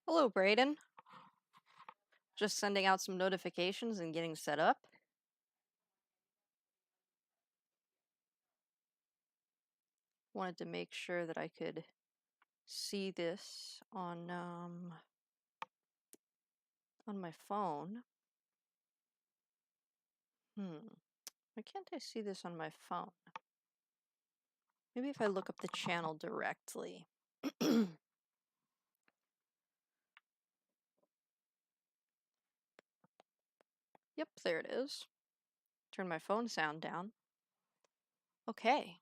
Hello, Brayden. Just sending out some notifications and getting set up. Wanted to make sure that I could see this on my phone. Why can't I see this on my phone? Maybe if I look up the channel directly. Yep, there it is. Turn my phone sound down. Okay.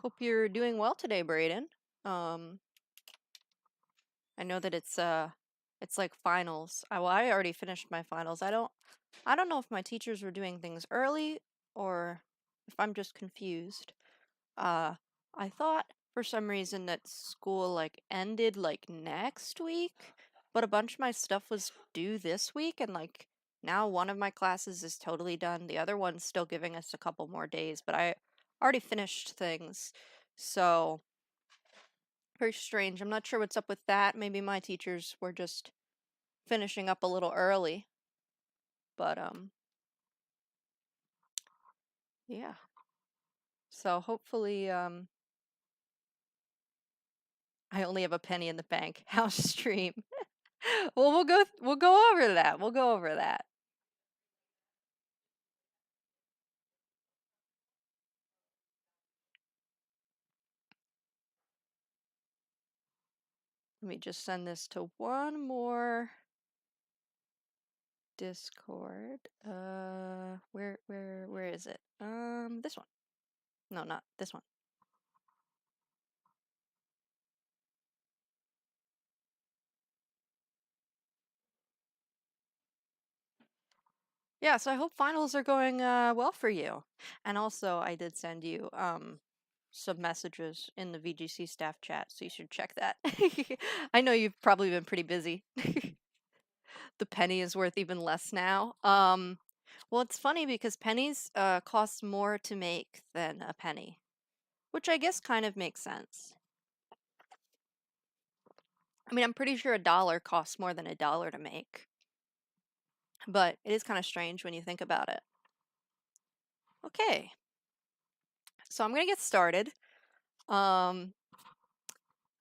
Hope you're doing well today, Brayden. I know that it's like finals. I already finished my finals. I don't know if my teachers were doing things early or if I'm just confused. I thought for some reason that school like ended like next week, but a bunch of my stuff was due this week, and like now one of my classes is totally done. The other one's still giving us a couple more days, but I already finished things. So very strange. I'm not sure what's up with that. Maybe my teachers were just finishing up a little early. But yeah. So hopefully I only have a penny in the bank. House stream. Well, we'll go over that. We'll go over that. Let me just send this to one more Discord. Where is it? This one. No, not this one. Yeah, so I hope finals are going well for you. And also, I did send you some messages in the VGC staff chat, so you should check that. I know you've probably been pretty busy. The penny is worth even less now. Well, it's funny because pennies cost more to make than a penny, which I guess kind of makes sense. I mean, I'm pretty sure $1 costs more than $1 to make, but it is kind of strange when you think about it. Okay, so I'm gonna get started. Hello,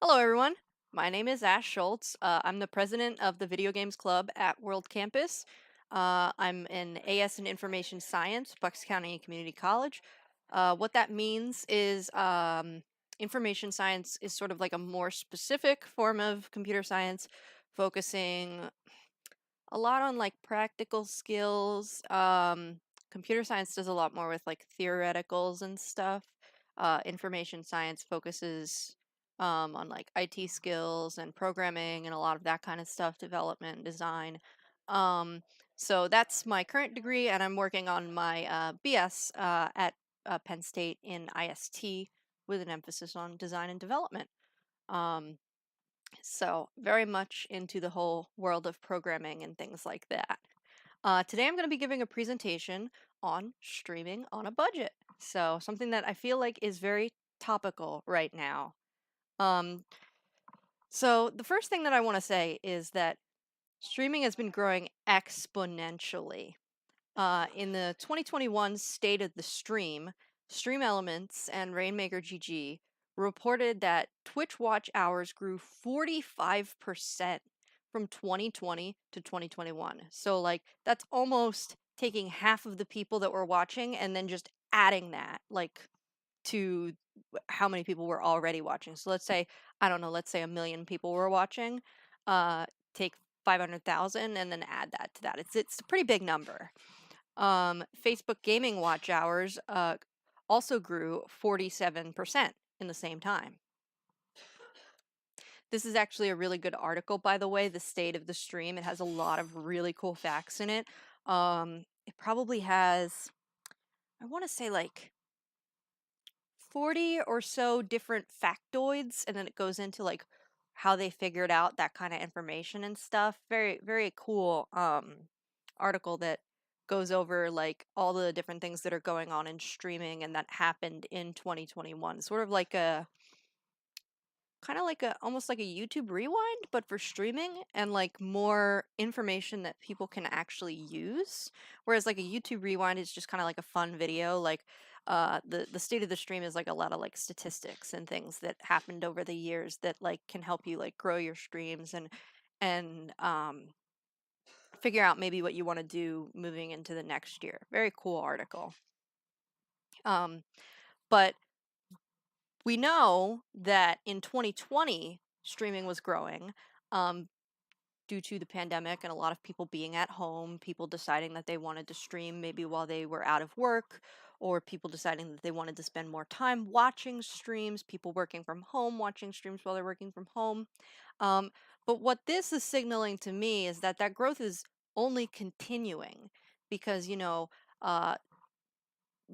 everyone. My name is Ash Schultz. I'm the president of the Video Games Club at World Campus. I'm an AS in Information Science, Bucks County Community College. What that means is information science is sort of like a more specific form of computer science, focusing a lot on like practical skills. Computer science does a lot more with like theoreticals and stuff. Information science focuses on like IT skills and programming and a lot of that kind of stuff, development, design. So that's my current degree, and I'm working on my BS at Penn State in IST with an emphasis on design and development. So very much into the whole world of programming and things like that. Today I'm going to be giving a presentation on streaming on a budget. So something that I feel like is very topical right now. So the first thing that I want to say is that streaming has been growing exponentially. In the 2021 State of the Stream, Stream Elements and Rainmaker GG reported that Twitch watch hours grew 45% from 2020 to 2021. So, like, that's almost taking half of the people that were watching and then just adding that, like, to how many people were already watching. So, let's say, I don't know, let's say 1 million people were watching. Take 500,000 and then add that to that. It's a pretty big number. Facebook gaming watch hours also grew 47% in the same time. This is actually a really good article, by the way, The State of the Stream. It has a lot of really cool facts in it. It probably has, I want to say, like 40 or so different factoids, and then it goes into like how they figured out that kind of information and stuff. Very, very cool article that goes over like all the different things that are going on in streaming and that happened in 2021. Sort of like a kind of like a almost like a YouTube rewind, but for streaming and like more information that people can actually use. Whereas like a YouTube rewind is just kind of like a fun video. Like the state of the stream is like a lot of like statistics and things that happened over the years that like can help you like grow your streams and figure out maybe what you want to do moving into the next year. Very cool article. But we know that in 2020 streaming was growing um, due to the pandemic and a lot of people being at home, people deciding that they wanted to stream maybe while they were out of work, or people deciding that they wanted to spend more time watching streams, people working from home watching streams while they're working from home. Um, but what this is signaling to me is that that growth is only continuing because, uh,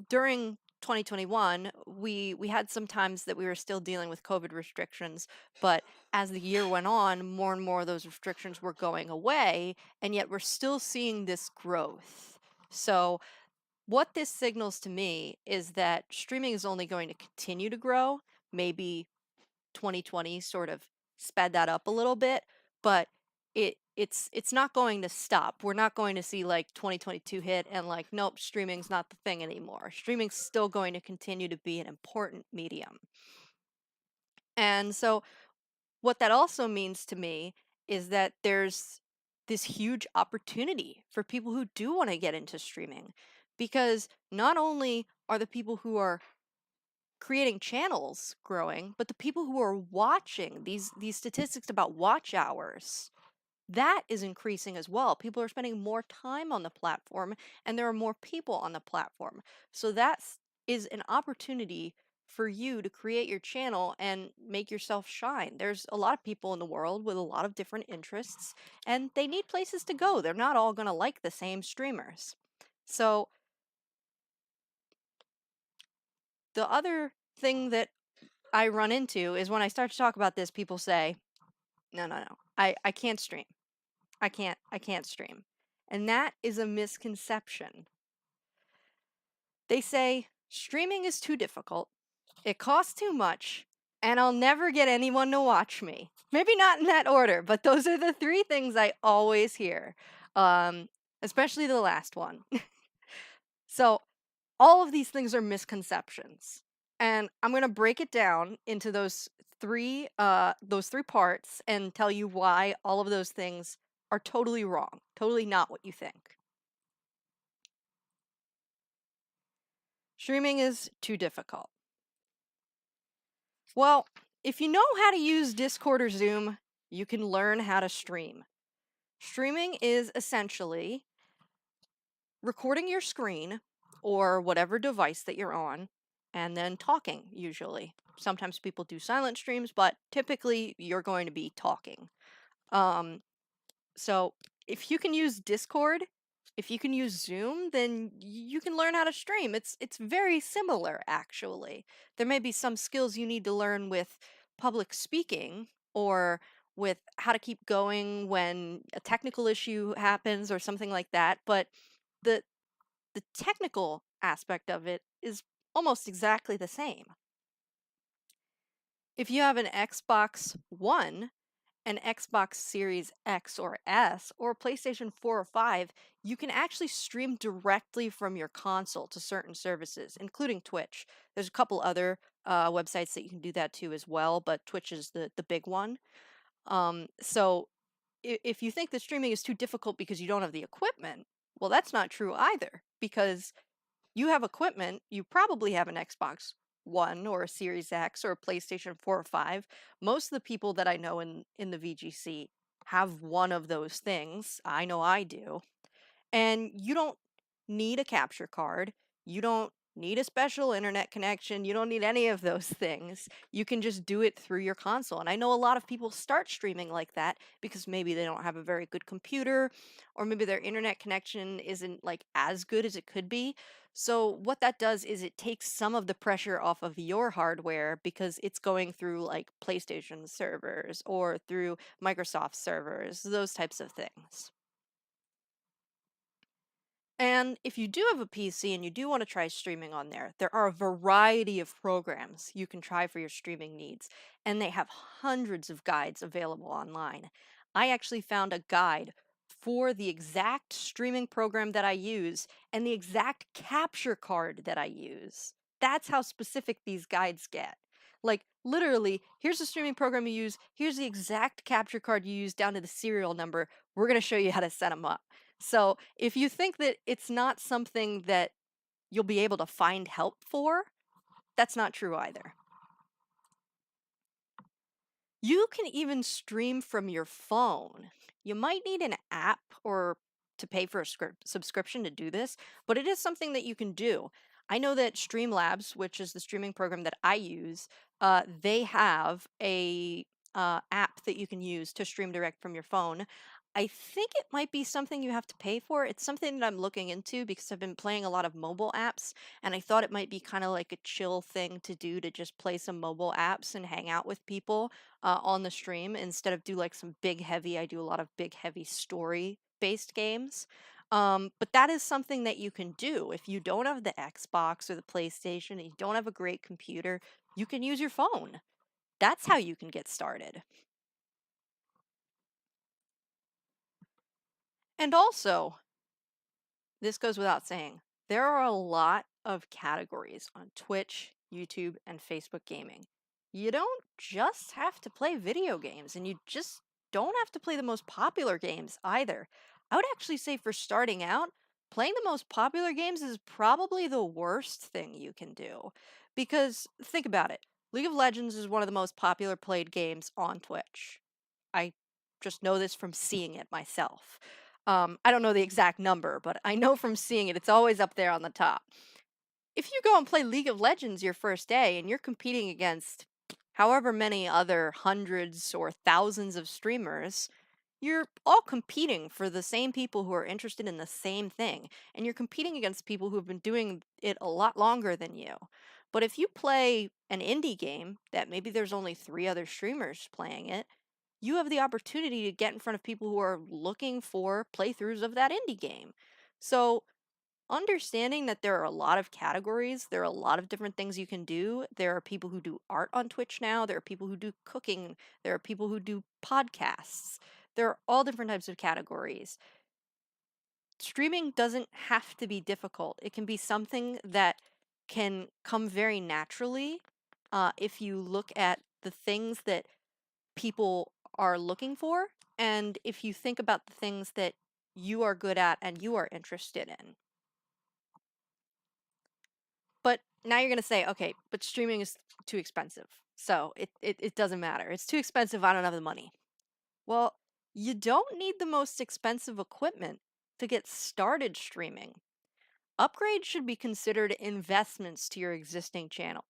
during 2021, we had some times that we were still dealing with COVID restrictions, but as the year went on, more and more of those restrictions were going away, and yet we're still seeing this growth. So, what this signals to me is that streaming is only going to continue to grow. Maybe 2020 sort of sped that up a little bit, but it's not going to stop. We're not going to see like 2022 hit and like nope, streaming's not the thing anymore. Streaming's still going to continue to be an important medium. And so what that also means to me is that there's this huge opportunity for people who do want to get into streaming because not only are the people who are creating channels growing, but the people who are watching these statistics about watch hours, that is increasing as well. People are spending more time on the platform and there are more people on the platform. So that is an opportunity for you to create your channel and make yourself shine. There's a lot of people in the world with a lot of different interests and they need places to go. They're not all going to like the same streamers. So the other thing that I run into is when I start to talk about this, people say, no, no, no, I can't stream. I can't stream. And that is a misconception. They say streaming is too difficult, it costs too much, and I'll never get anyone to watch me. Maybe not in that order, but those are the three things I always hear, especially the last one. So all of these things are misconceptions. And I'm going to break it down into those three parts and tell you why all of those things are totally wrong, totally not what you think. Streaming is too difficult. Well, if you know how to use Discord or Zoom, you can learn how to stream. Streaming is essentially recording your screen or whatever device that you're on and then talking usually. Sometimes people do silent streams, but typically you're going to be talking. So if you can use Discord, if you can use Zoom, then you can learn how to stream. It's very similar actually. There may be some skills you need to learn with public speaking or with how to keep going when a technical issue happens or something like that, but the the technical aspect of it is almost exactly the same. If you have an Xbox One, an Xbox Series X or S, or a PlayStation 4 or 5, you can actually stream directly from your console to certain services, including Twitch. There's a couple other websites that you can do that to as well, but Twitch is the big one. So if you think that streaming is too difficult because you don't have the equipment, well, that's not true either, because you have equipment, you probably have an Xbox One or a Series X or a PlayStation 4 or 5. Most of the people that I know in the VGC have one of those things. I know I do. And you don't need a capture card. You don't need a special internet connection. You don't need any of those things. You can just do it through your console. And I know a lot of people start streaming like that because maybe they don't have a very good computer or maybe their internet connection isn't like as good as it could be. So what that does is it takes some of the pressure off of your hardware because it's going through like PlayStation servers or through Microsoft servers, those types of things. And if you do have a PC and you do want to try streaming on there, there are a variety of programs you can try for your streaming needs, and they have hundreds of guides available online. I actually found a guide for the exact streaming program that I use and the exact capture card that I use. That's how specific these guides get. Like, literally, here's the streaming program you use, here's the exact capture card you use down to the serial number. We're going to show you how to set them up. So if you think that it's not something that you'll be able to find help for, that's not true either. You can even stream from your phone. You might need an app or to pay for a subscription to do this, but it is something that you can do. I know that Streamlabs, which is the streaming program that I use, they have a app that you can use to stream direct from your phone. I think it might be something you have to pay for. It's something that I'm looking into because I've been playing a lot of mobile apps, and I thought it might be kind of like a chill thing to do to just play some mobile apps and hang out with people on the stream instead of do like some big heavy. I do a lot of big heavy story based games. But that is something that you can do if you don't have the Xbox or the PlayStation and you don't have a great computer. You can use your phone. That's how you can get started. And also, this goes without saying, there are a lot of categories on Twitch, YouTube, and Facebook gaming. You don't just have to play video games, and you just don't have to play the most popular games either. I would actually say for starting out, playing the most popular games is probably the worst thing you can do. Because think about it, League of Legends is one of the most popular played games on Twitch. I just know this from seeing it myself. I don't know the exact number, but I know from seeing it, it's always up there on the top. If you go and play League of Legends your first day and you're competing against however many other hundreds or thousands of streamers, you're all competing for the same people who are interested in the same thing, and you're competing against people who have been doing it a lot longer than you. But if you play an indie game that maybe there's only 3 other streamers playing it, you have the opportunity to get in front of people who are looking for playthroughs of that indie game. So, understanding that there are a lot of categories, there are a lot of different things you can do. There are people who do art on Twitch now, there are people who do cooking, there are people who do podcasts. There are all different types of categories. Streaming doesn't have to be difficult, it can be something that can come very naturally if you look at the things that people are looking for, and if you think about the things that you are good at and you are interested in. But now you're going to say, okay, but streaming is too expensive. So it doesn't matter. It's too expensive. I don't have the money. Well, you don't need the most expensive equipment to get started streaming. Upgrades should be considered investments to your existing channel.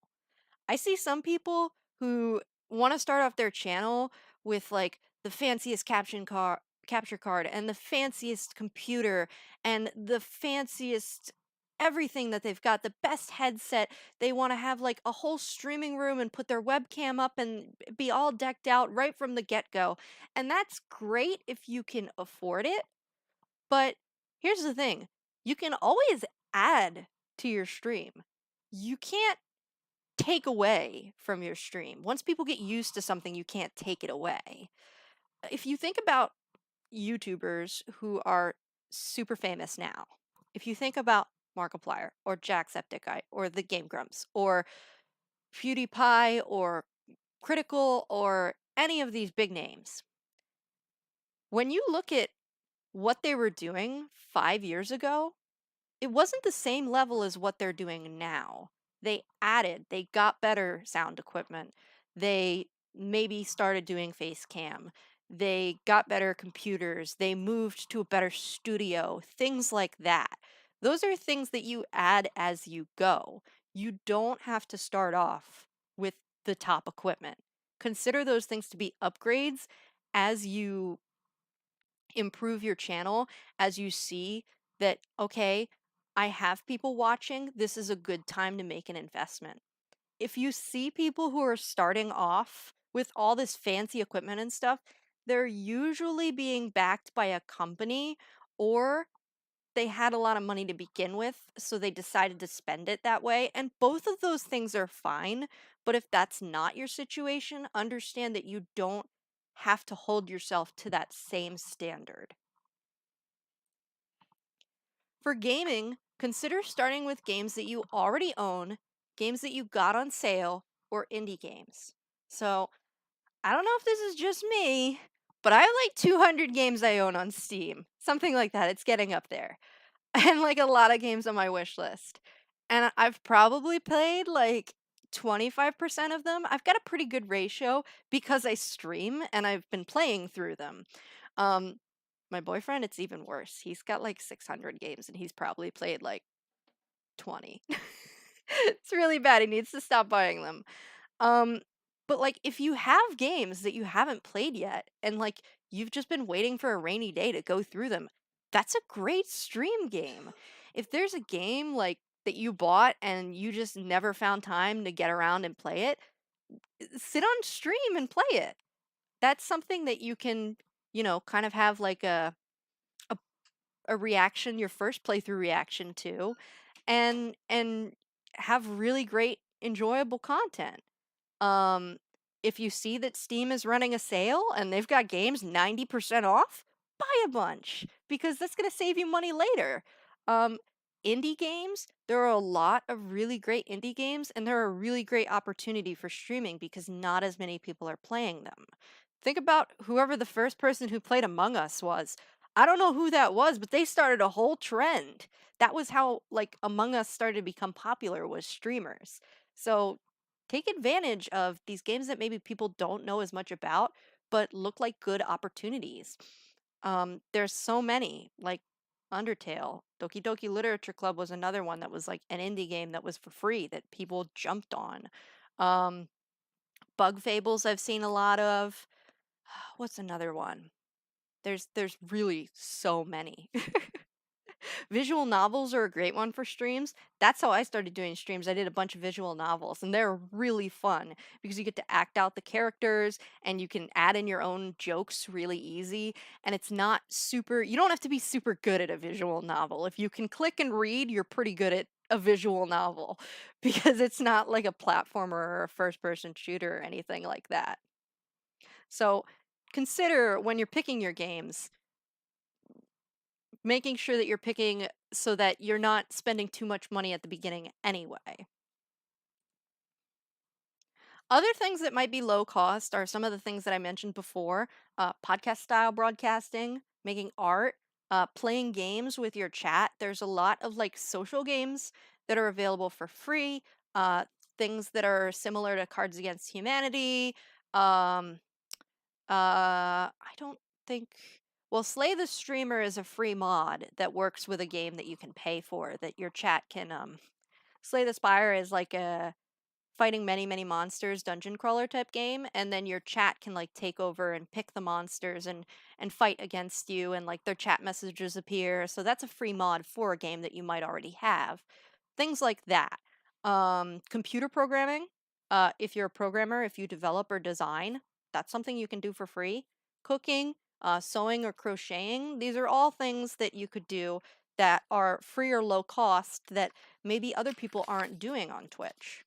I see some people who want to start off their channel with like the fanciest capture card and the fanciest computer and the fanciest everything that they've got, the best headset. They want to have like a whole streaming room and put their webcam up and be all decked out right from the get-go. And that's great if you can afford it, but here's the thing. You can always add to your stream. You can't take away from your stream. Once people get used to something, you can't take it away. If you think about YouTubers who are super famous now, if you think about Markiplier or Jacksepticeye or the Game Grumps or PewDiePie or Critical or any of these big names, when you look at what they were doing 5 years ago, it wasn't the same level as what they're doing now. They got better sound equipment. They maybe started doing face cam. They got better computers. They moved to a better studio, things like that. Those are things that you add as you go. You don't have to start off with the top equipment. Consider those things to be upgrades as you improve your channel, as you see that, okay, I have people watching, this is a good time to make an investment. If you see people who are starting off with all this fancy equipment and stuff, they're usually being backed by a company or they had a lot of money to begin with, so they decided to spend it that way. And both of those things are fine. But if that's not your situation, understand that you don't have to hold yourself to that same standard. For gaming, consider starting with games that you already own, games that you got on sale, or indie games. So, I don't know if this is just me, but I have like 200 games I own on Steam. Something like that. It's getting up there. And like a lot of games on my wish list. And I've probably played like 25% of them. I've got a pretty good ratio because I stream and I've been playing through them. Um, my boyfriend, it's even worse. He's got like 600 games and he's probably played like 20. It's really bad. He needs to stop buying them. Um, but like if you have games that you haven't played yet and like you've just been waiting for a rainy day to go through them, that's a great stream game. If there's a game like that you bought and you just never found time to get around and play it, sit on stream and play it. That's something that you can, kind of have like a, a reaction, your first playthrough reaction to, and have really great enjoyable content. Um, if you see that Steam is running a sale and they've got games 90% off, buy a bunch because that's going to save you money later. Um, Indie games, there are a lot of really great indie games, and they're a really great opportunity for streaming because not as many people are playing them. Think about whoever the first person who played Among Us was. I don't know who that was, but they started a whole trend. That was how like Among Us started to become popular, was streamers. So take advantage of these games that maybe people don't know as much about, but look like good opportunities. There's so many, like Undertale. Doki Doki Literature Club was another one that was like an indie game that was for free that people jumped on. Um, Bug Fables I've seen a lot of. What's another one? There's really so many. Visual novels are a great one for streams. That's how I started doing streams. I did a bunch of visual novels, and they're really fun because you get to act out the characters and you can add in your own jokes really easy. And it's not super, you don't have to be super good at a visual novel. If you can click and read, you're pretty good at a visual novel because it's not like a platformer or a first person shooter or anything like that. So consider when you're picking your games, making sure that you're picking so that you're not spending too much money at the beginning anyway. Other things that might be low cost are some of the things that I mentioned before: podcast style broadcasting, making art, playing games with your chat. There's a lot of like social games that are available for free, uh, things that are similar to Cards Against Humanity. Um, I don't think. Well, Slay the Streamer is a free mod that works with a game that you can pay for that your chat can. Slay the Spire is like a fighting many, many monsters dungeon crawler type game, and then your chat can like take over and pick the monsters and fight against you, and like their chat messages appear. So that's a free mod for a game that you might already have. Things like that. Computer programming. If you're a programmer, if you develop or design, that's something you can do for free. Cooking, sewing or crocheting, these are all things that you could do that are free or low cost that maybe other people aren't doing on Twitch.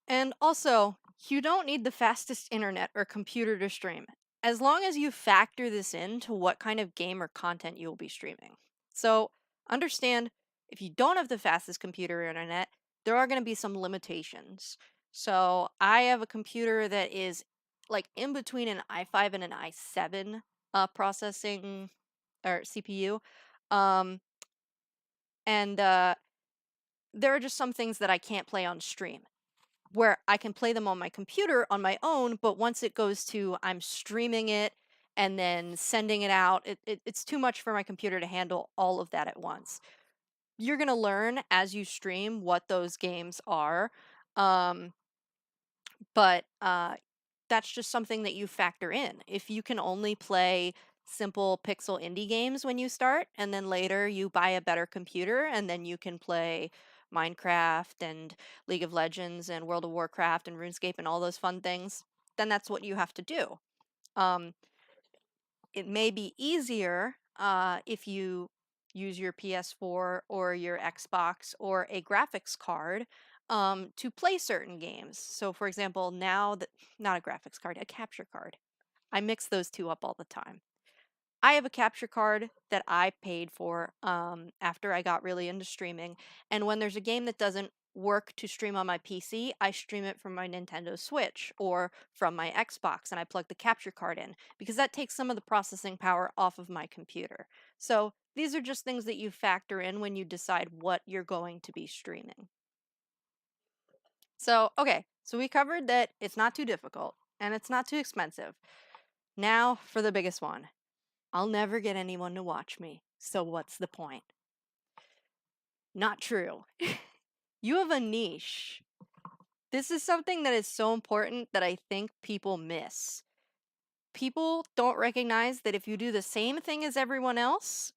And also, you don't need the fastest internet or computer to stream, as long as you factor this into what kind of game or content you will be streaming. So, understand, if you don't have the fastest computer or internet, there are going to be some limitations. So, I have a computer that is like in between an i5 and an i7 processing or CPU. Um, and there are just some things that I can't play on stream, where I can play them on my computer on my own, but once it goes to I'm streaming it and then sending it out, it's too much for my computer to handle all of that at once. You're going to learn as you stream what those games are, um, but that's just something that you factor in. If you can only play simple pixel indie games when you start, and then later you buy a better computer, and then you can play Minecraft and League of Legends and World of Warcraft and RuneScape and all those fun things, then that's what you have to do. Um, it may be easier if you use your PS4 or your Xbox or a graphics card to play certain games. So, for example, now that, not a graphics card, a capture card. I mix those two up all the time. I have a capture card that I paid for after I got really into streaming. And when there's a game that doesn't work to stream on my PC, I stream it from my Nintendo Switch or from my Xbox and I plug the capture card in because that takes some of the processing power off of my computer. So these are just things that you factor in when you decide what you're going to be streaming. So, okay, so we covered that it's not too difficult and it's not too expensive. Now for the biggest one. I'll never get anyone to watch me, so what's the point? Not true. You have a niche. This is something that is so important that I think people miss. People don't recognize that if you do the same thing as everyone else,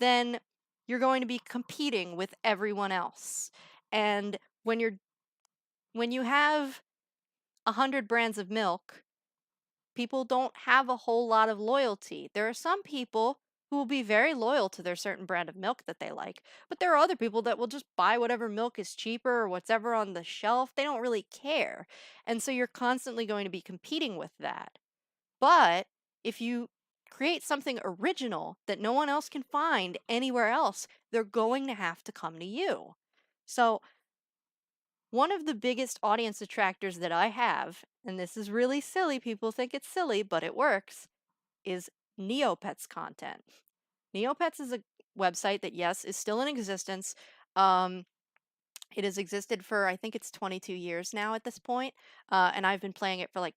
then you're going to be competing with everyone else. And when you have 100 brands of milk, people don't have a whole lot of loyalty. There are some people who will be very loyal to their certain brand of milk that they like, but there are other people that will just buy whatever milk is cheaper or whatever on the shelf. They don't really care. And so you're constantly going to be competing with that. But if you create something original that no one else can find anywhere else, they're going to have to come to you. So one of the biggest audience attractors that I have, and this is really silly, people think it's silly, but it works, is Neopets content. Neopets is a website that, yes, is still in existence. It has existed for, I think it's 22 years now at this point, and I've been playing it for like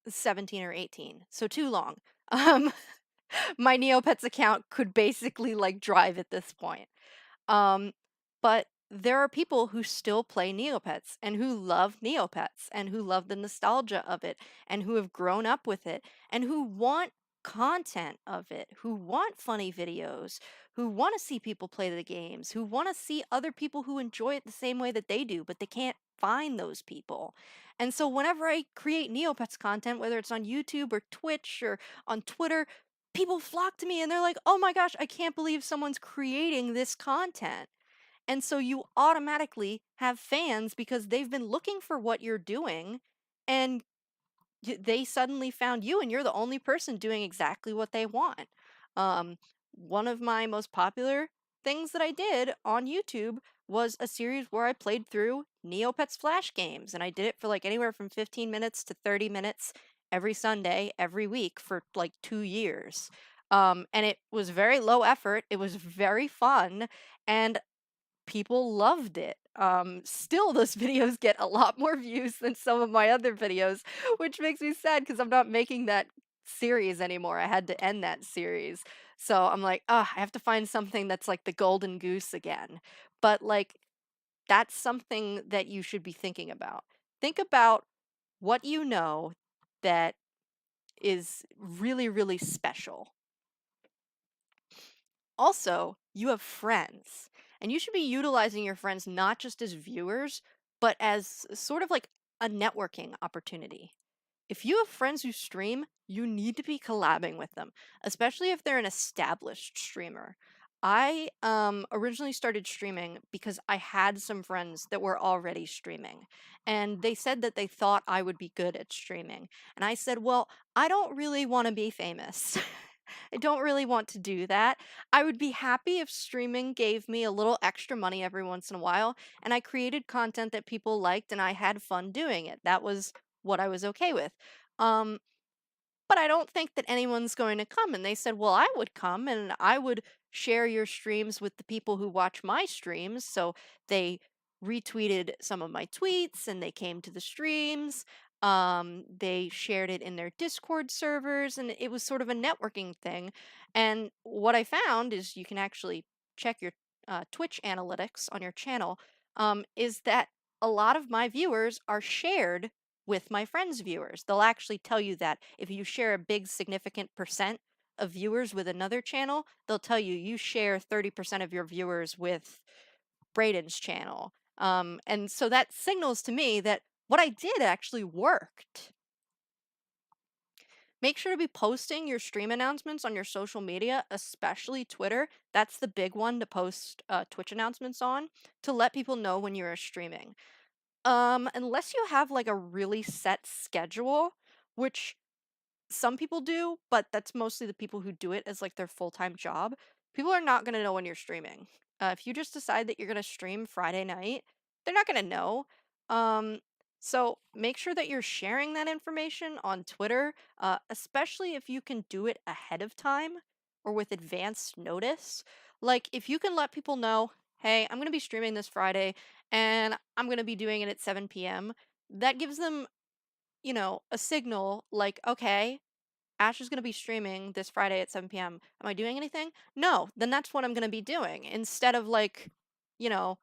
17 or 18, so too long. Um, my Neopets account could basically like drive at this point. Um, but there are people who still play Neopets and who love Neopets and who love the nostalgia of it and who have grown up with it and who want content of it, who want funny videos, who want to see people play the games, who want to see other people who enjoy it the same way that they do, but they can't find those people. And so whenever I create Neopets content, whether it's on YouTube or Twitch or on Twitter, people flock to me and they're like, oh my gosh, I can't believe someone's creating this content. And so you automatically have fans because they've been looking for what you're doing and they suddenly found you and you're the only person doing exactly what they want. Um, One of my most popular things that I did on YouTube was a series where I played through Neopets Flash games and I did it for like anywhere from 15 minutes to 30 minutes every Sunday, every week for like 2 years. And it was very low effort. It was very fun. And people loved it. Still, those videos get a lot more views than some of my other videos, which makes me sad because I'm not making that series anymore. I had to end that series. So I'm like, I have to find something that's like the golden goose again. But like, that's something that you should be thinking about. Think about what you know that is really, really special. Also, you have friends, and you should be utilizing your friends not just as viewers, but as sort of like a networking opportunity. If you have friends who stream, you need to be collabing with them, especially if they're an established streamer. I originally started streaming because I had some friends that were already streaming, and they said that they thought I would be good at streaming. And I said, well, I don't really want to be famous. I don't really want to do that. I would be happy if streaming gave me a little extra money every once in a while, and I created content that people liked and I had fun doing it. That was what I was okay with. Um, but I don't think that anyone's going to come. And they said, well, I would come and I would share your streams with the people who watch my streams. So they retweeted some of my tweets and they came to the streams. They shared it in their Discord servers, and it was sort of a networking thing. And what I found is you can actually check your Twitch analytics on your channel, is that a lot of my viewers are shared with my friends' viewers. They'll actually tell you that if you share a big significant percent of viewers with another channel, they'll tell you you share 30% of your viewers with Braden's channel. And so that signals to me that what I did actually worked. Make sure to be posting your stream announcements on your social media, especially Twitter. That's the big one to post Twitch announcements on to let people know when you're streaming. Unless you have like a really set schedule, which some people do, but that's mostly the people who do it as like their full-time job. People are not going to know when you're streaming. If you just decide that you're going to stream Friday night, they're not going to know. Um, so make sure that you're sharing that information on Twitter, especially if you can do it ahead of time or with advanced notice. Like if you can let people know, hey, I'm going to be streaming this Friday and I'm going to be doing it at 7 p.m., that gives them, a signal like, okay, Ash is going to be streaming this Friday at 7 p.m. Am I doing anything? No, then that's what I'm going to be doing. Instead of like, you know,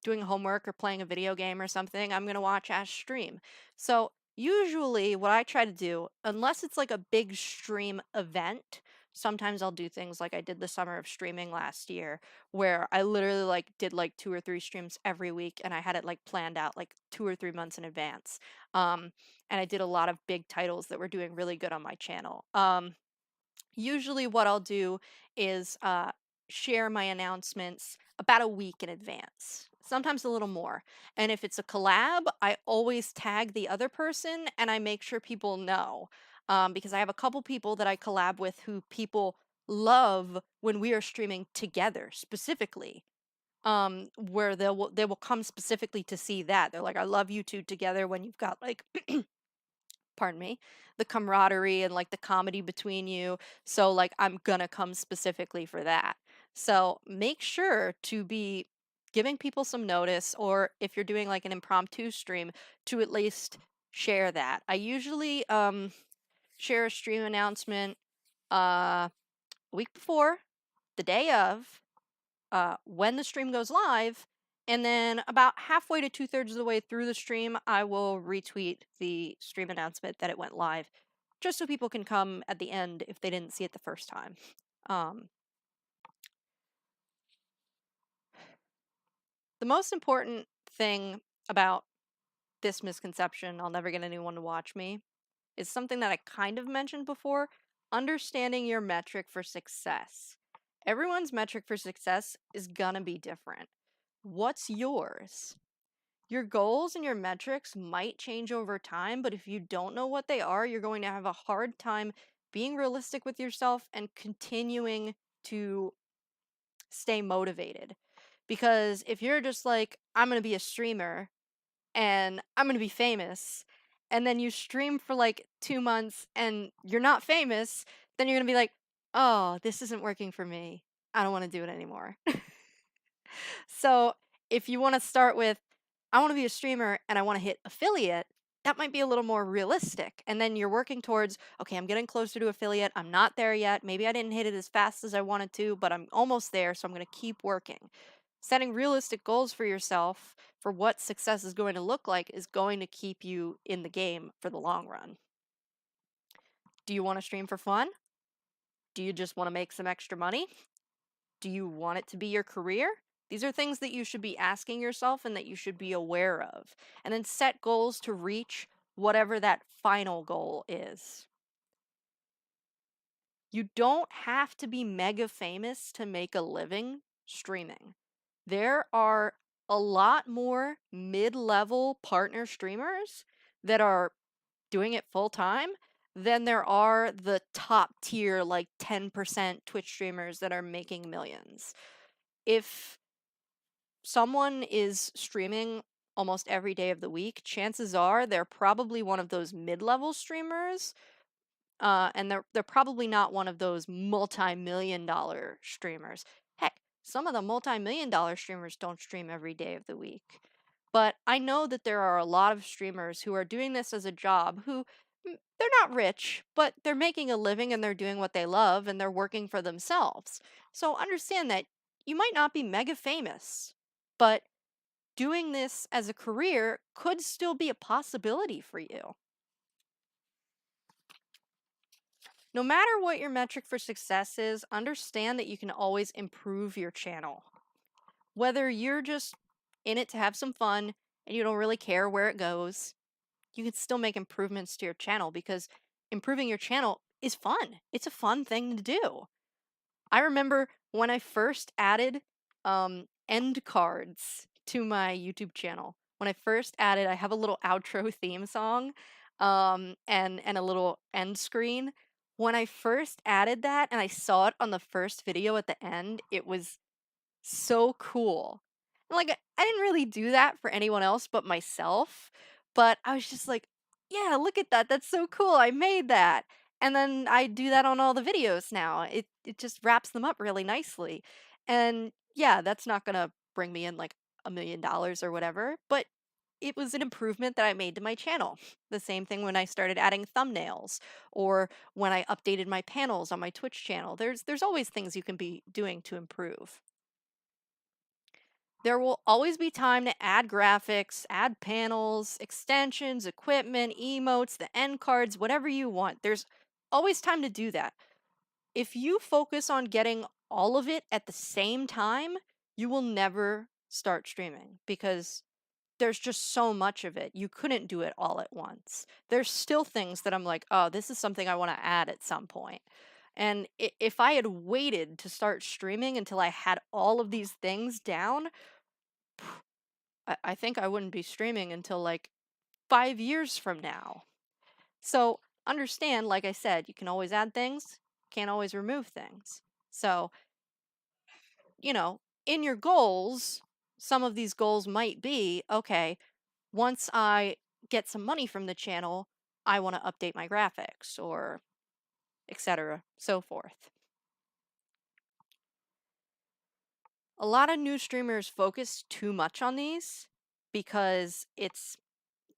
doing homework or playing a video game or something, I'm going to watch Ash stream. So, usually what I try to do, unless it's like a big stream event, sometimes I'll do things like I did the summer of streaming last year where I literally like did like 2 or 3 streams every week and I had it like planned out like 2 or 3 months in advance. Um and I did a lot of big titles that were doing really good on my channel. Usually, what I'll do is share my announcements about a week in advance, sometimes a little more. And if it's a collab, I always tag the other person and I make sure people know because I have a couple people that I collab with who people love when we are streaming together specifically. Where they will come specifically to see that. They're like, I love you two together when you've got like pardon me, the camaraderie and like the comedy between you. So like I'm gonna come specifically for that. So make sure to be giving people some notice, or if you're doing like an impromptu stream, to at least share that. I usually share a stream announcement a week before, the day of, when the stream goes live, and then about halfway to 2/3 of the way through the stream, I will retweet the stream announcement that it went live, just so people can come at the end if they didn't see it the first time. Um, the most important thing about this misconception, I'll never get anyone to watch me, is something that I kind of mentioned before: understanding your metric for success. Everyone's metric for success is gonna be different. What's yours? Your goals and your metrics might change over time, but if you don't know what they are, you're going to have a hard time being realistic with yourself and continuing to stay motivated. Because if you're just like, I'm going to be a streamer and I'm going to be famous, and then you stream for like 2 months and you're not famous, then you're going to be like, oh, this isn't working for me. I don't want to do it anymore. So if you want to start with, I want to be a streamer and I want to hit affiliate, that might be a little more realistic. And then you're working towards, okay, I'm getting closer to affiliate. I'm not there yet. Maybe I didn't hit it as fast as I wanted to, but I'm almost there. So I'm going to keep working. Setting realistic goals for yourself for what success is going to look like is going to keep you in the game for the long run. Do you want to stream for fun? Do you just want to make some extra money? Do you want it to be your career? These are things that you should be asking yourself and that you should be aware of. And then set goals to reach whatever that final goal is. You don't have to be mega famous to make a living streaming. There are a lot more mid-level partner streamers that are doing it full time than there are the top tier, like 10% Twitch streamers that are making millions. If someone is streaming almost every day of the week, chances are they're probably one of those mid-level streamers, and they're probably not one of those multi-million-dollar streamers. Heck, some of the multi-million-dollar streamers don't stream every day of the week. But I know that there are a lot of streamers who are doing this as a job who they're not rich, but they're making a living and they're doing what they love and they're working for themselves. So understand that you might not be mega famous, but doing this as a career could still be a possibility for you. No matter what your metric for success is, understand that you can always improve your channel. Whether you're just in it to have some fun and you don't really care where it goes, you can still make improvements to your channel, because improving your channel is fun. It's a fun thing to do. I remember when I first added end cards to my YouTube channel. When I first added, I have a little outro theme song and a little end screen. When I first added that and I saw it on the first video at the end, it was so cool. And, like, I didn't really do that for anyone else but myself, but I was just like, "Yeah, look at that. That's so cool. I made that." And then I do that on all the videos now. It just wraps them up really nicely. And yeah, that's not gonna bring me in like $1 million or whatever, but it was an improvement that I made to my channel. The same thing when I started adding thumbnails or when I updated my panels on my Twitch channel. There's always things you can be doing to improve. There will always be time to add graphics, add panels, extensions, equipment, emotes, the end cards, whatever you want. There's always time to do that. If you focus on getting all of it at the same time, you will never start streaming because there's just so much of it. You couldn't do it all at once. There's still things that I'm like, oh, this is something I want to add at some point. And if I had waited to start streaming until I had all of these things down, I think I wouldn't be streaming until like 5 years from now. So understand, like I said, you can always add things, can't always remove things. So, in your goals, some of these goals might be, okay, once I get some money from the channel, I want to update my graphics or etc. so forth. A lot of new streamers focus too much on these because it's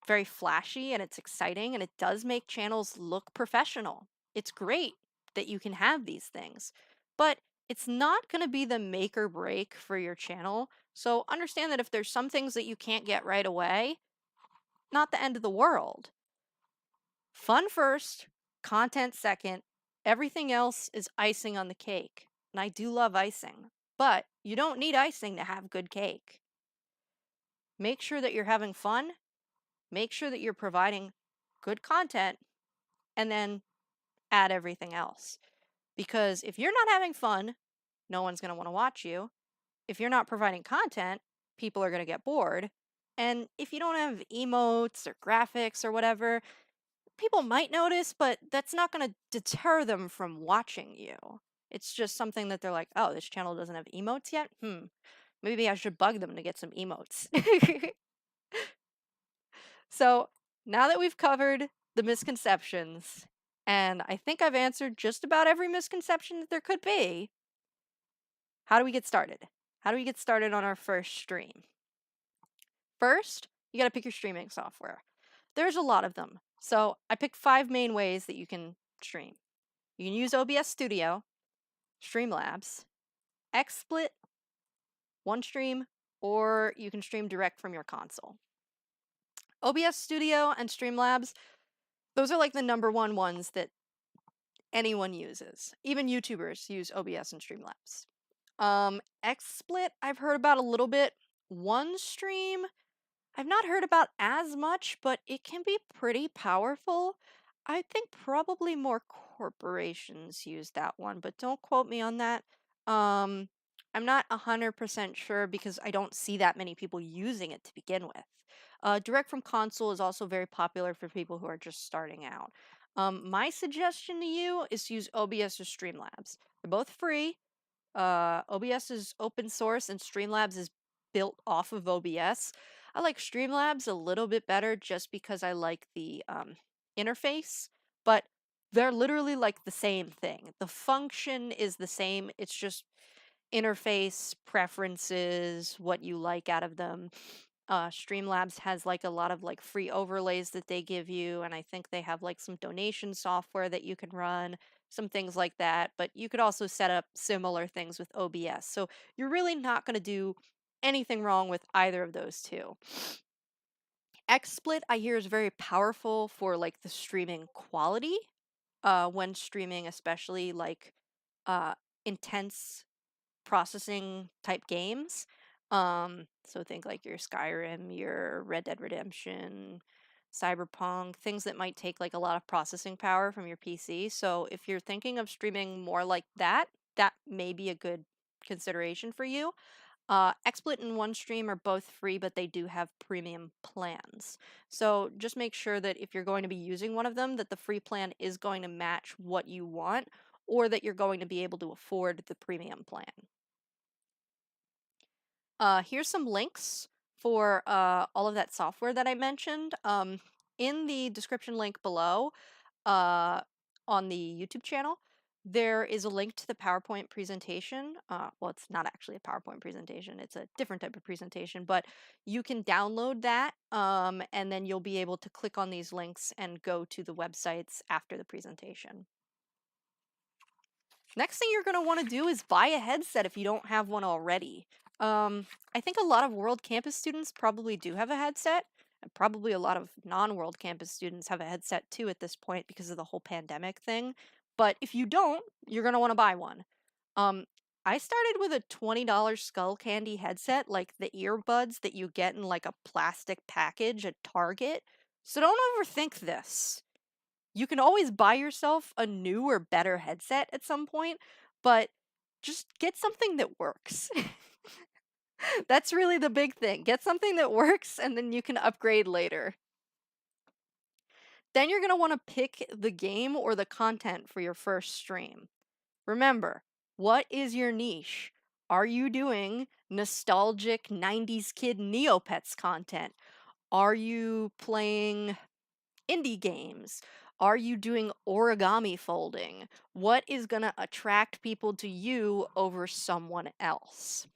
very flashy and it's exciting and it does make channels look professional. It's great that you can have these things, but it's not going to be the make or break for your channel. So understand that if there's some things that you can't get right away, not the end of the world. Fun first, content second, everything else is icing on the cake. And I do love icing, but you don't need icing to have good cake. Make sure that you're having fun, make sure that you're providing good content, and then add everything else. Because if you're not having fun, no one's going to want to watch you. If you're not providing content, people are going to get bored. And if you don't have emotes or graphics or whatever, people might notice, but that's not going to deter them from watching you. It's just something that they're like, oh, this channel doesn't have emotes yet? Maybe I should bug them to get some emotes. So now that we've covered the misconceptions, and I think I've answered just about every misconception that there could be, how do we get started? How do we get started on our first stream? First, you got to pick your streaming software. There's a lot of them. So I picked 5 main ways that you can stream. You can use OBS Studio, Streamlabs, XSplit, OneStream, or you can stream direct from your console. OBS Studio and Streamlabs, those are like the number one ones that anyone uses. Even YouTubers use OBS and Streamlabs. XSplit, I've heard about a little bit. OneStream, I've not heard about as much, but it can be pretty powerful. I think probably more corporations use that one, but don't quote me on that. I'm not 100% sure because I don't see that many people using it to begin with. Direct from console is also very popular for people who are just starting out. My suggestion to you is to use OBS or Streamlabs. They're both free. OBS is open source and Streamlabs is built off of OBS. I like Streamlabs a little bit better just because I like the interface, but they're literally like the same thing. The function is the same, it's just interface, preferences, what you like out of them. Streamlabs has like a lot of like free overlays that they give you, and I think they have like some donation software that you can run, some things like that. But you could also set up similar things with OBS. So you're really not going to do anything wrong with either of those two. XSplit I hear is very powerful for like the streaming quality, when streaming especially like intense processing type games. So think like your Skyrim, your Red Dead Redemption, Cyberpunk, things that might take like a lot of processing power from your PC. So if you're thinking of streaming more like that, that may be a good consideration for you. XSplit and OneStream are both free, but they do have premium plans. So just make sure that if you're going to be using one of them, that the free plan is going to match what you want, or that you're going to be able to afford the premium plan. Here's some links for all of that software that I mentioned. In the description link below, on the YouTube channel, there is a link to the PowerPoint presentation. Well, it's not actually a PowerPoint presentation, it's a different type of presentation, but you can download that, and then you'll be able to click on these links and go to the websites after the presentation. Next thing you're going to want to do is buy a headset if you don't have one already. I think a lot of World Campus students probably do have a headset, and probably a lot of non-World Campus students have a headset too at this point because of the whole pandemic thing. But if you don't, you're going to want to buy one. Um, I started with a $20 Skull Candy headset, like the earbuds that you get in like a plastic package at Target. So don't overthink this. You can always buy yourself a new or better headset at some point, but just get something that works. That's really the big thing. Get something that works, and then you can upgrade later. Then you're going to want to pick the game or the content for your first stream. Remember, what is your niche? Are you doing nostalgic 90s kid Neopets content? Are you playing indie games? Are you doing origami folding? What is going to attract people to you over someone else?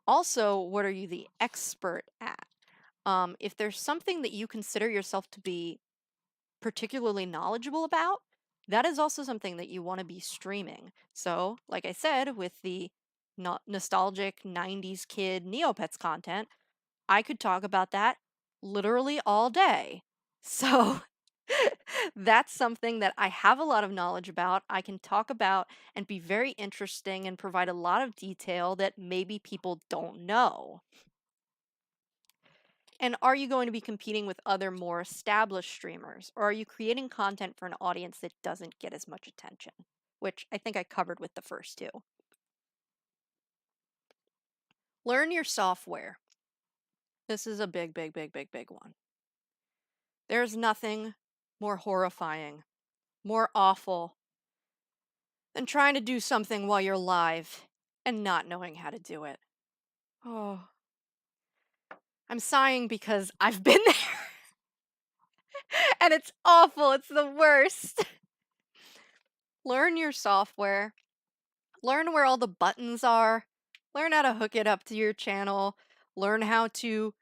Also, what are you the expert at? If there's something that you consider yourself to be particularly knowledgeable about, that is also something that you want to be streaming. So, like I said, with the nostalgic 90s kid Neopets content, I could talk about that literally all day. So that's something that I have a lot of knowledge about, I can talk about, and be very interesting and provide a lot of detail that maybe people don't know. And are you going to be competing with other more established streamers, or are you creating content for an audience that doesn't get as much attention? Which I think I covered with the first two. Learn your software. This is a big one. There's nothing more horrifying, more awful than trying to do something while you're live and not knowing how to do it. Oh, I'm sighing because I've been there. And it's awful. It's the worst. Learn your software. Learn where all the buttons are. Learn how to hook it up to your channel. Learn how to...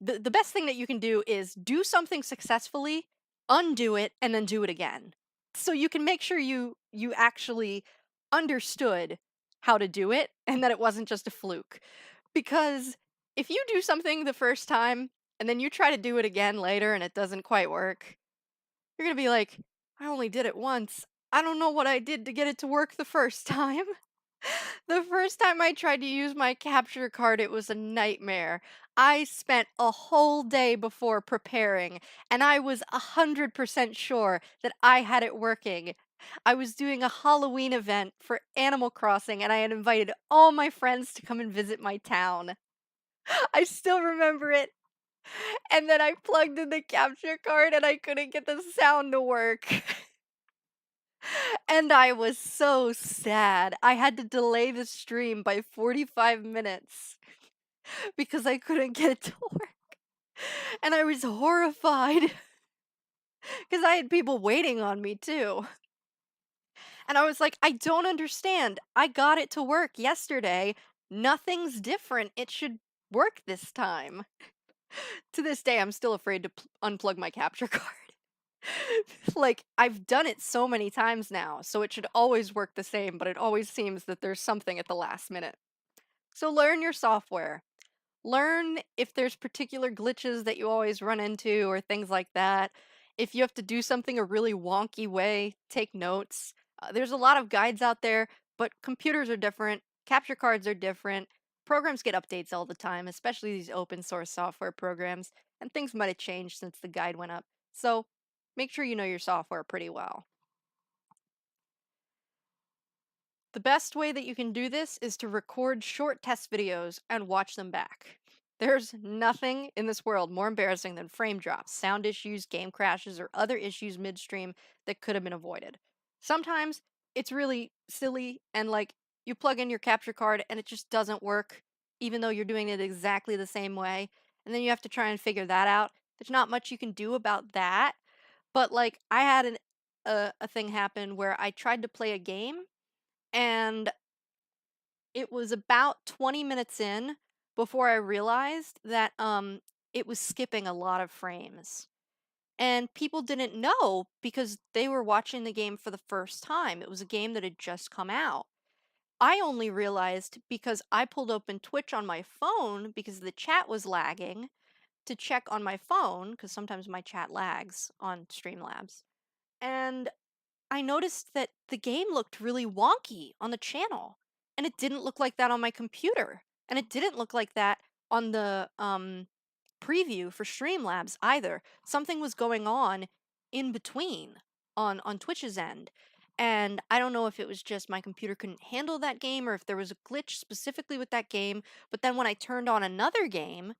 The best thing that you can do is do something successfully, undo it, and then do it again. So you can make sure you actually understood how to do it and that it wasn't just a fluke. Because if you do something the first time and then you try to do it again later and it doesn't quite work, you're gonna be like, I only did it once. I don't know what I did to get it to work the first time. The first time I tried to use my capture card, it was a nightmare. I spent a whole day before preparing, and I was 100% sure that I had it working. I was doing a Halloween event for Animal Crossing, and I had invited all my friends to come and visit my town. I still remember it. And then I plugged in the capture card, and I couldn't get the sound to work. And I was so sad. I had to delay the stream by 45 minutes because I couldn't get it to work. And I was horrified because I had people waiting on me too. And I was like, I don't understand. I got it to work yesterday. Nothing's different. It should work this time. To this day, I'm still afraid to unplug my capture card. Like, I've done it so many times now, so it should always work the same, but it always seems that there's something at the last minute. So learn your software. Learn if there's particular glitches that you always run into or things like that. If you have to do something a really wonky way, take notes. There's a lot of guides out there, but computers are different, capture cards are different, programs get updates all the time, especially these open source software programs. and things might have changed since the guide went up. So make sure you know your software pretty well. The best way that you can do this is to record short test videos and watch them back. There's nothing in this world more embarrassing than frame drops, sound issues, game crashes, or other issues midstream that could have been avoided. Sometimes it's really silly and like you plug in your capture card and it just doesn't work, even though you're doing it exactly the same way. And then you have to try and figure that out. There's not much you can do about that. But like I had a thing happen where I tried to play a game and it was about 20 minutes in before I realized that it was skipping a lot of frames. And people didn't know because they were watching the game for the first time. It was a game that had just come out. I only realized because I pulled open Twitch on my phone because the chat was lagging to check on my phone because sometimes my chat lags on Streamlabs. And I noticed that the game looked really wonky on the channel, and it didn't look like that on my computer, and it didn't look like that on the preview for Streamlabs either. Something was going on in between on Twitch's end. And I don't know if it was just my computer couldn't handle that game or if there was a glitch specifically with that game, but then when I turned on another game,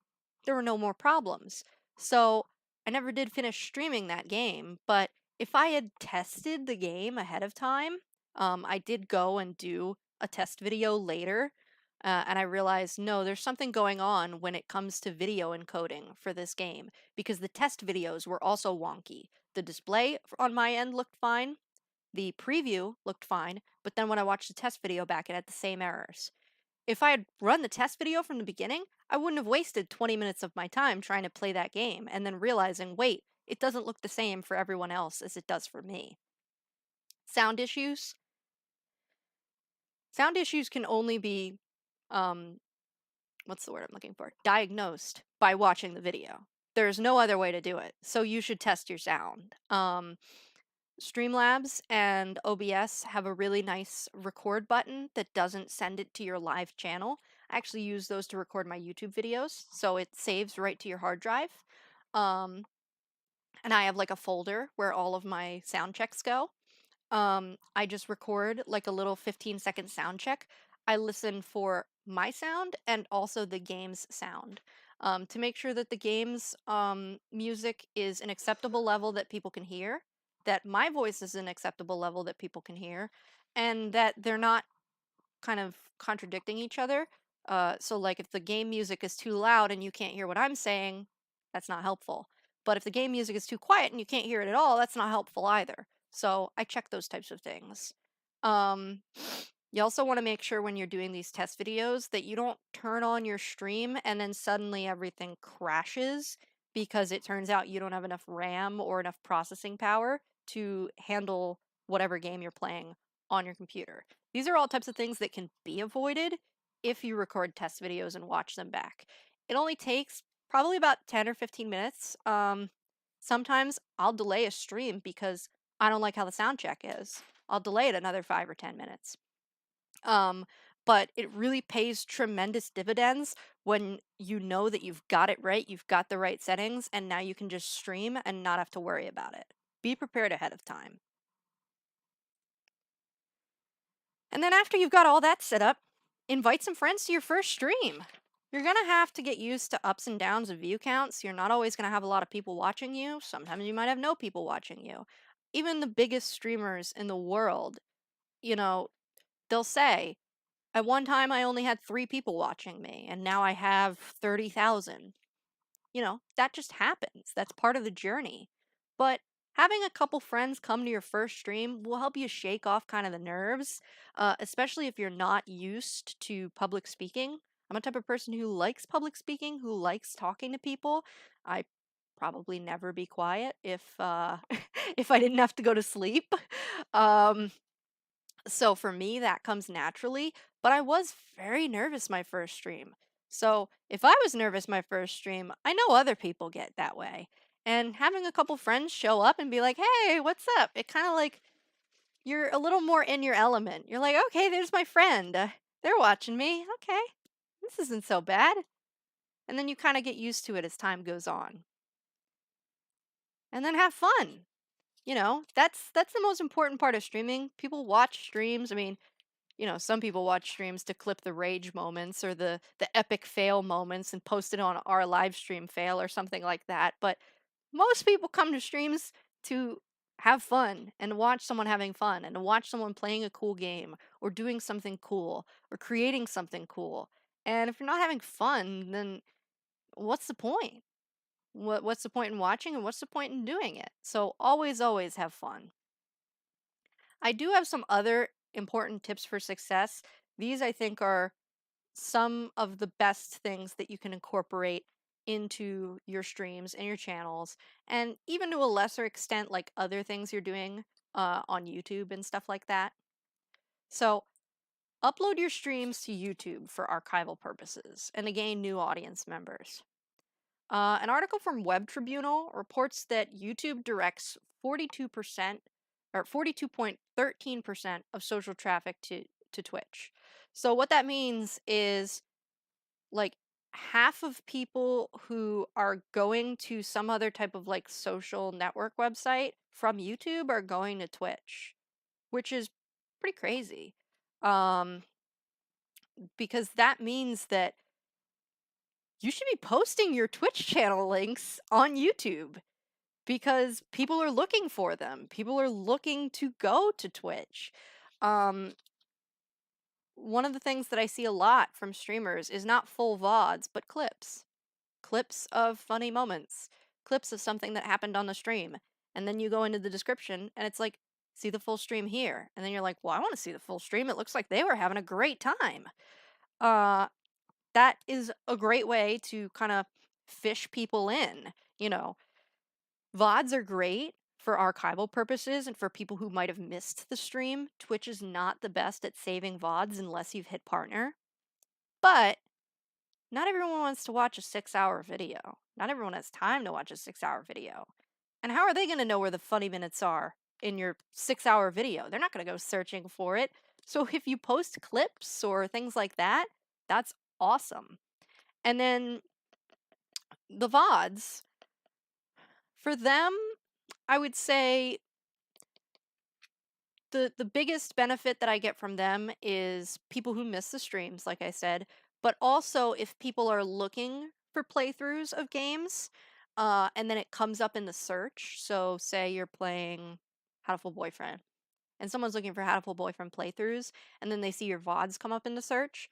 there were no more problems. So I never did finish streaming that game, but if I had tested the game ahead of time, I did go and do a test video later, and I realized no, there's something going on when it comes to video encoding for this game because the test videos were also wonky. The display on my end looked fine, the preview looked fine, but then when I watched the test video back, it had the same errors. If I had run the test video from the beginning, I wouldn't have wasted 20 minutes of my time trying to play that game and then realizing, wait, it doesn't look the same for everyone else as it does for me. Sound issues. Sound issues can only be, what's the word I'm looking for? Diagnosed by watching the video. There's no other way to do it. So you should test your sound. Streamlabs and OBS have a really nice record button that doesn't send it to your live channel. I actually use those to record my YouTube videos, so it saves right to your hard drive. And I have like a folder where all of my sound checks go. I just record like a little 15-second sound check. I listen for my sound and also the game's sound to make sure that the game's music is an acceptable level that people can hear, that my voice is an acceptable level that people can hear, and that they're not kind of contradicting each other. So like if the game music is too loud and you can't hear what I'm saying, that's not helpful. But if the game music is too quiet and you can't hear it at all, that's not helpful either. So I check those types of things. Um, you also want to make sure when you're doing these test videos that you don't turn on your stream and then suddenly everything crashes because it turns out you don't have enough RAM or enough processing power to handle whatever game you're playing on your computer. These are all types of things that can be avoided if you record test videos and watch them back. It only takes probably about 10 or 15 minutes. Sometimes I'll delay a stream because I don't like how the sound check is. I'll delay it another 5 or 10 minutes. But it really pays tremendous dividends when you know that you've got it right, you've got the right settings, and now you can just stream and not have to worry about it. Be prepared ahead of time. And then after you've got all that set up, invite some friends to your first stream. You're going to have to get used to ups and downs of view counts. You're not always going to have a lot of people watching you. Sometimes you might have no people watching you. Even the biggest streamers in the world, they'll say, at one time I only had 3 people watching me, and now I have 30,000. That just happens. That's part of the journey. But having a couple friends come to your first stream will help you shake off kind of the nerves, especially if you're not used to public speaking. I'm a type of person who likes public speaking, who likes talking to people. I probably never be quiet if if I didn't have to go to sleep. Um, so for me, that comes naturally, but I was very nervous my first stream. So if I was nervous my first stream, I know other people get that way. And having a couple friends show up and be like, hey, what's up? It kind of like you're a little more in your element. You're like, okay, there's my friend. They're watching me. Okay, this isn't so bad. and then you kind of get used to it as time goes on. And then have fun. That's the most important part of streaming. People watch streams. I mean, some people watch streams to clip the rage moments or the epic fail moments and post it on our live stream fail or something like that. But most people come to streams to have fun and watch someone having fun and to watch someone playing a cool game or doing something cool or creating something cool. And if you're not having fun, then what's the point? What's the point in watching and what's the point in doing it? So always have fun. I do have some other important tips for success. These I think are some of the best things that you can incorporate into your streams and your channels, and even to a lesser extent, like other things you're doing on YouTube and stuff like that. So, upload your streams to YouTube for archival purposes and to gain new audience members. An article from Web Tribunal reports that YouTube directs 42% or 42.13% of social traffic to Twitch. So what that means is like half of people who are going to some other type of like social network website from YouTube are going to Twitch, which is pretty crazy. Because that means that you should be posting your Twitch channel links on YouTube because people are looking for them. People are looking to go to Twitch. One of the things that I see a lot from streamers is not full VODs, but clips. Clips of funny moments, clips of something that happened on the stream. And then you go into the description and it's like, see the full stream here. And then you're like, well, I want to see the full stream. It looks like they were having a great time. That is a great way to kind of fish people in. VODs are great for archival purposes and for people who might have missed the stream. Twitch is not the best at saving VODs unless you've hit partner. But not everyone wants to watch a 6-hour video. Not everyone has time to watch a 6-hour video. And how are they going to know where the funny minutes are in your 6-hour video? They're not going to go searching for it. So if you post clips or things like that, that's awesome. And then the VODs, for them, I would say the biggest benefit that I get from them is people who miss the streams, like I said, but also if people are looking for playthroughs of games, and then it comes up in the search. So say you're playing Hatoful Boyfriend, and someone's looking for Hatoful Boyfriend playthroughs, and then they see your VODs come up in the search,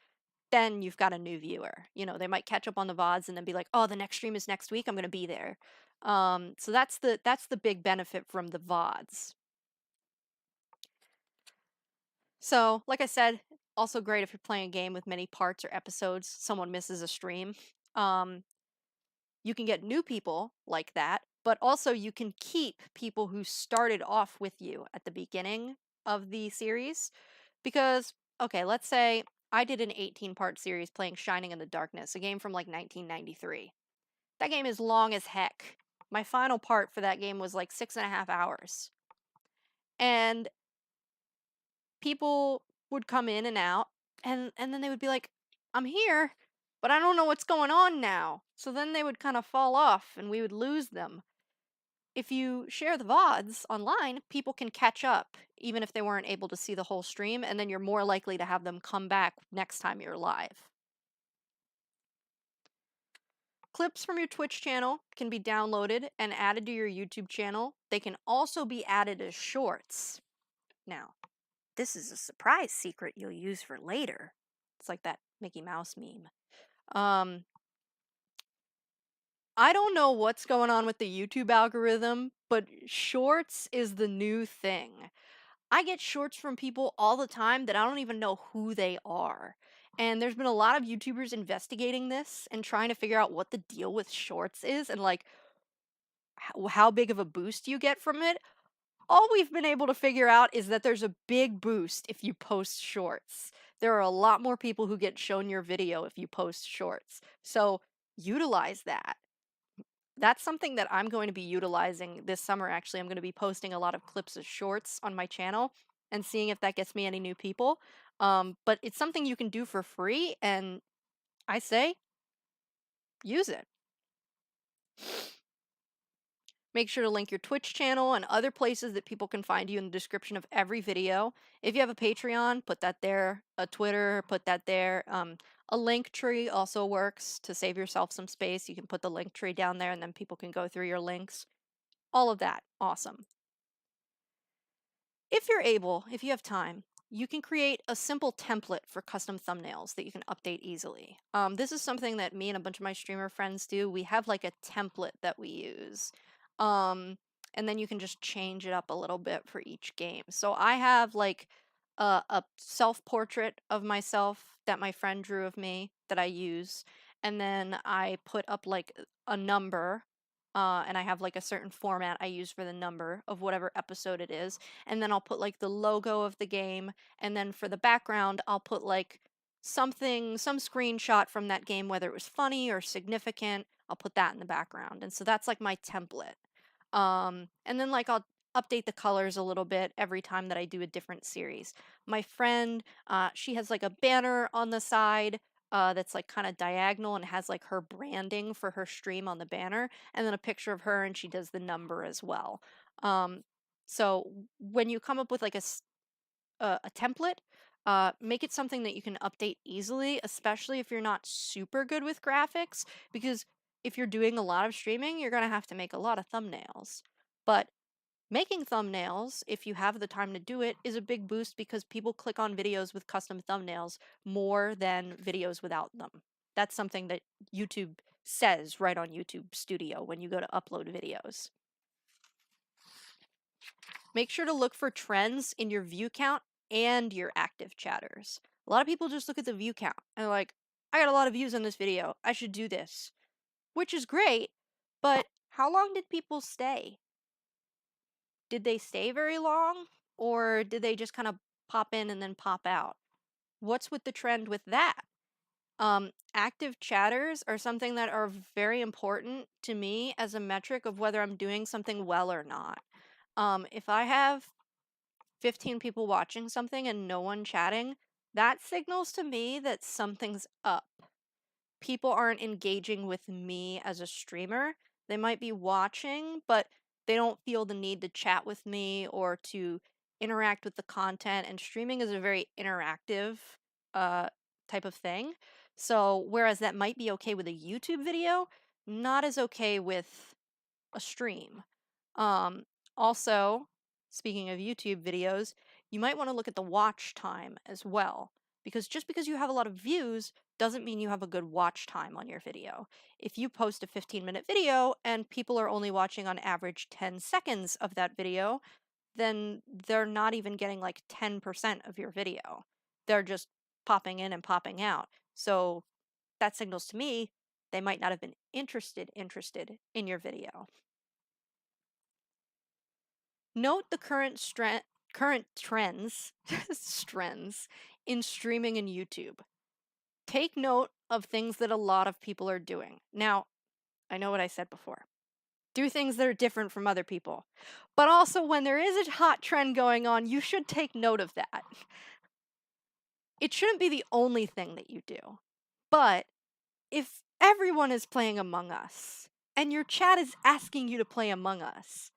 then you've got a new viewer. They might catch up on the VODs and then be like, oh, the next stream is next week, I'm going to be there. So that's the big benefit from the VODs. So, like I said, also great if you're playing a game with many parts or episodes, someone misses a stream. You can get new people like that, but also you can keep people who started off with you at the beginning of the series. Because, okay, let's say I did an 18-part series playing Shining in the Darkness, a game from like 1993. That game is long as heck. My final part for that game was like 6.5 hours. And people would come in and out, and then they would be like, I'm here, but I don't know what's going on now. So then they would kind of fall off and we would lose them. If you share the VODs online, people can catch up even if they weren't able to see the whole stream, and then you're more likely to have them come back next time you're live. Clips from your Twitch channel can be downloaded and added to your YouTube channel. They can also be added as shorts. Now, this is a surprise secret you'll use for later. It's like that Mickey Mouse meme. I don't know what's going on with the YouTube algorithm, but shorts is the new thing. I get shorts from people all the time that I don't even know who they are. And there's been a lot of YouTubers investigating this and trying to figure out what the deal with shorts is and like how big of a boost you get from it. All we've been able to figure out is that there's a big boost if you post shorts. There are a lot more people who get shown your video if you post shorts. So utilize that. That's something that I'm going to be utilizing this summer, actually. I'm going to be posting a lot of clips of shorts on my channel and seeing if that gets me any new people. But it's something you can do for free, and I say, use it. Make sure to link your Twitch channel and other places that people can find you in the description of every video. If you have a Patreon, put that there. A Twitter, put that there. A link tree also works to save yourself some space. You can put the link tree down there and then people can go through your links. All of that. Awesome. If you're able, if you have time, you can create a simple template for custom thumbnails that you can update easily. This is something that me and a bunch of my streamer friends do. We have like a template that we use. And then you can just change it up a little bit for each game. So I have like a self-portrait of myself that my friend drew of me that I use. And then I put up like a number, and I have like a certain format I use for the number of whatever episode it is. And then I'll put like the logo of the game. And then for the background, I'll put like something, some screenshot from that game, whether it was funny or significant. I'll put that in the background. And so that's like my template. And then like I'll update the colors a little bit every time that I do a different series. My friend, she has like a banner on the side that's like kind of diagonal and has like her branding for her stream on the banner, and then a picture of her, and she does the number as well. So when you come up with like a template, make it something that you can update easily, especially if you're not super good with graphics, because if you're doing a lot of streaming, you're going to have to make a lot of thumbnails. But making thumbnails, if you have the time to do it, is a big boost because people click on videos with custom thumbnails more than videos without them. That's something that YouTube says right on YouTube Studio when you go to upload videos. Make sure to look for trends in your view count and your active chatters. A lot of people just look at the view count and they're like, I got a lot of views on this video, I should do this. Which is great, but how long did people stay? Did they stay very long? Or did they just kind of pop in and then pop out? What's with the trend with that? Active chatters are something that are very important to me as a metric of whether I'm doing something well or not. If I have 15 people watching something and no one chatting, that signals to me that something's up. People aren't engaging with me as a streamer. They might be watching, but they don't feel the need to chat with me or to interact with the content. And streaming is a very interactive type of thing. So, whereas that might be okay with a YouTube video, not as okay with a stream. Also, speaking of YouTube videos, you might want to look at the watch time as well, because just because you have a lot of views doesn't mean you have a good watch time on your video. If you post a 15-minute video and people are only watching on average 10 seconds of that video, then they're not even getting like 10% of your video. They're just popping in and popping out. So that signals to me they might not have been interested in your video. Note the current trends trends in streaming and YouTube. Take note of things that a lot of people are doing. Now, I know what I said before. Do things that are different from other people. But also, when there is a hot trend going on, you should take note of that. It shouldn't be the only thing that you do. But if everyone is playing Among Us, and your chat is asking you to play Among Us,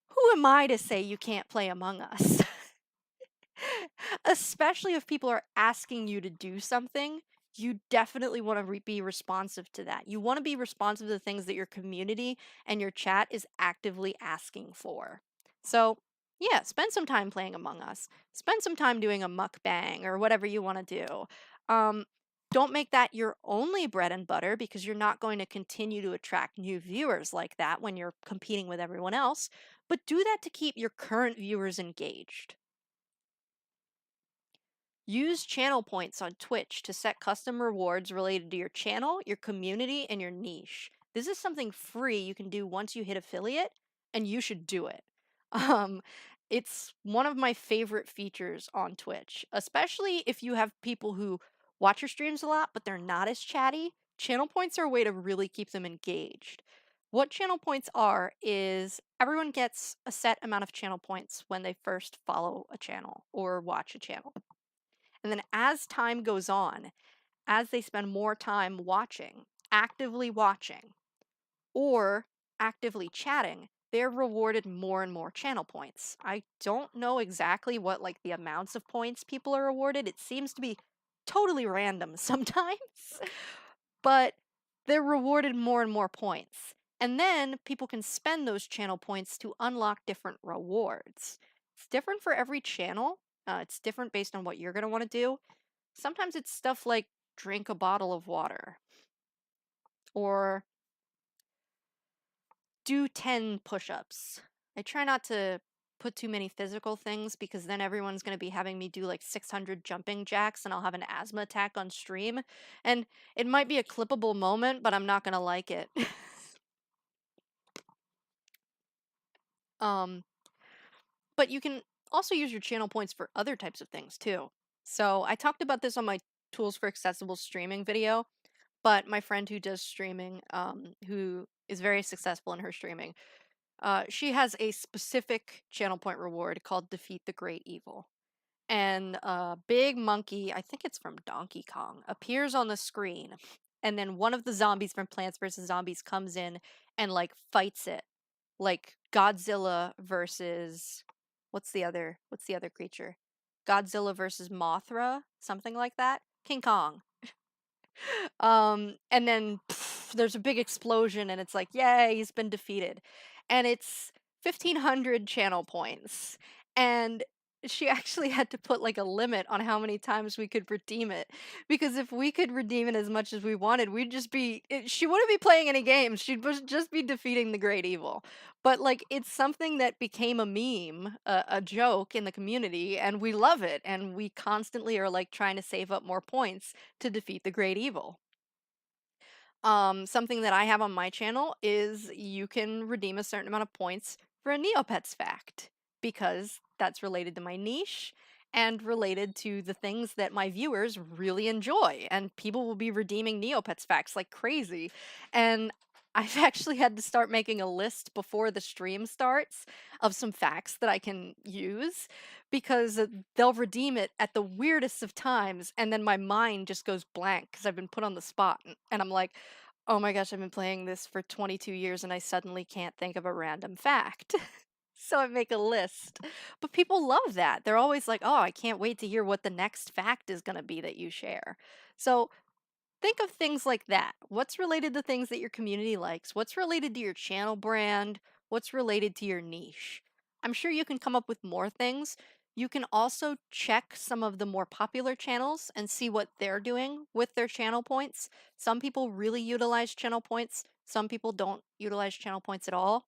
who am I to say you can't play Among Us? Especially if people are asking you to do something, you definitely want to be responsive to that. You want to be responsive to the things that your community and your chat is actively asking for. So, yeah, spend some time playing Among Us. Spend some time doing a mukbang or whatever you want to do. Don't make that your only bread and butter, because you're not going to continue to attract new viewers like that when you're competing with everyone else, but do that to keep your current viewers engaged. Use channel points on Twitch to set custom rewards related to your channel, your community, and your niche. This is something free you can do once you hit affiliate, and you should do it. It's one of my favorite features on Twitch, especially if you have people who watch your streams a lot, but they're not as chatty. Channel points are a way to really keep them engaged. What channel points are is everyone gets a set amount of channel points when they first follow a channel or watch a channel. And then as time goes on, as they spend more time watching, actively watching or actively chatting, they're rewarded more and more channel points. I don't know exactly what like the amounts of points people are awarded. It seems to be totally random sometimes, but they're rewarded more and more points. And then people can spend those channel points to unlock different rewards. It's different for every channel. It's different based on what you're going to want to do. Sometimes it's stuff like drink a bottle of water or do 10 push-ups. I try not to put too many physical things because then everyone's going to be having me do like 600 jumping jacks and I'll have an asthma attack on stream. And it might be a clippable moment, but I'm not going to like it. um, but you can also use your channel points for other types of things too. So I talked about this on my tools for accessible streaming video, but my friend who does streaming, who is very successful in her streaming, she has a specific channel point reward called Defeat the Great Evil. And a big monkey, I think it's from Donkey Kong, appears on the screen. And then one of the zombies from Plants vs. Zombies comes in and like fights it. Like Godzilla versus what's the other creature? Godzilla versus Mothra, something like that. King Kong. And then there's a big explosion and it's like, yay, he's been defeated. And it's 1500 channel points. And she actually had to put like a limit on how many times we could redeem it. Because if we could redeem it as much as we wanted, she wouldn't be playing any games. She'd just be defeating the great evil. But like, it's something that became a meme, a joke in the community, and we love it. And we constantly are like trying to save up more points to defeat the great evil. Something that I have on my channel is you can redeem a certain amount of points for a Neopets fact because that's related to my niche and related to the things that my viewers really enjoy. And people will be redeeming Neopets facts like crazy. And I've actually had to start making a list before the stream starts of some facts that I can use because they'll redeem it at the weirdest of times and then my mind just goes blank because I've been put on the spot and I'm like, oh my gosh, I've been playing this for 22 years and I suddenly can't think of a random fact. So I make a list. But people love that. They're always like, oh, I can't wait to hear what the next fact is going to be that you share. So think of things like that. What's related to things that your community likes? What's related to your channel brand? What's related to your niche? I'm sure you can come up with more things. You can also check some of the more popular channels and see what they're doing with their channel points. Some people really utilize channel points. Some people don't utilize channel points at all.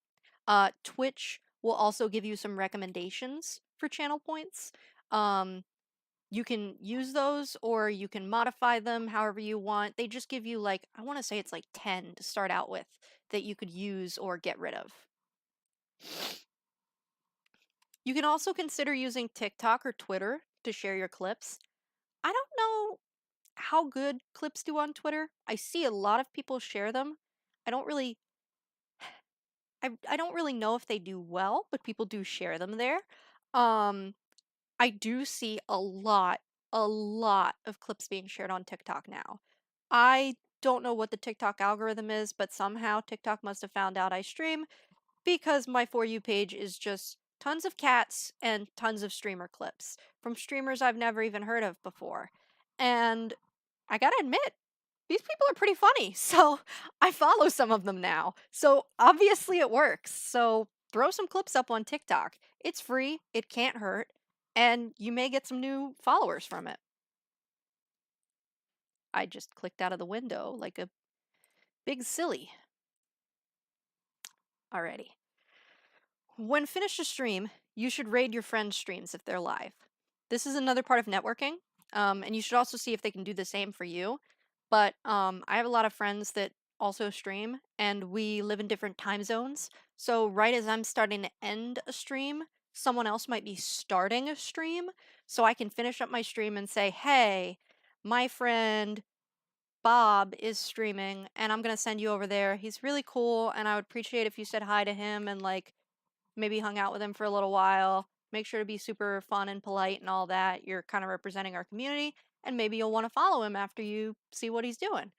Twitch will also give you some recommendations for channel points. You can use those or you can modify them however you want. They just give you like, I want to say it's like 10 to start out with that you could use or get rid of. You can also consider using TikTok or Twitter to share your clips. I don't know how good clips do on Twitter. I see a lot of people share them. I don't really I don't really know if they do well, but people do share them there. I do see a lot of clips being shared on TikTok now. I don't know what the TikTok algorithm is, but somehow TikTok must have found out I stream because my For You page is just tons of cats and tons of streamer clips from streamers I've never even heard of before. And I gotta admit, these people are pretty funny, so I follow some of them now. So obviously it works. So throw some clips up on TikTok. It's free, it can't hurt, and you may get some new followers from it. I just clicked out of the window like a big silly. Alrighty. When finished a stream, you should raid your friends' streams if they're live. This is another part of networking, and you should also see if they can do the same for you. But I have a lot of friends that also stream, and we live in different time zones. So right as I'm starting to end a stream, someone else might be starting a stream, so I can finish up my stream and say, hey, my friend Bob is streaming, and I'm gonna send you over there. He's really cool, and I would appreciate if you said hi to him and like maybe hung out with him for a little while. Make sure to be super fun and polite and all that. You're kind of representing our community, and maybe you'll want to follow him after you see what he's doing.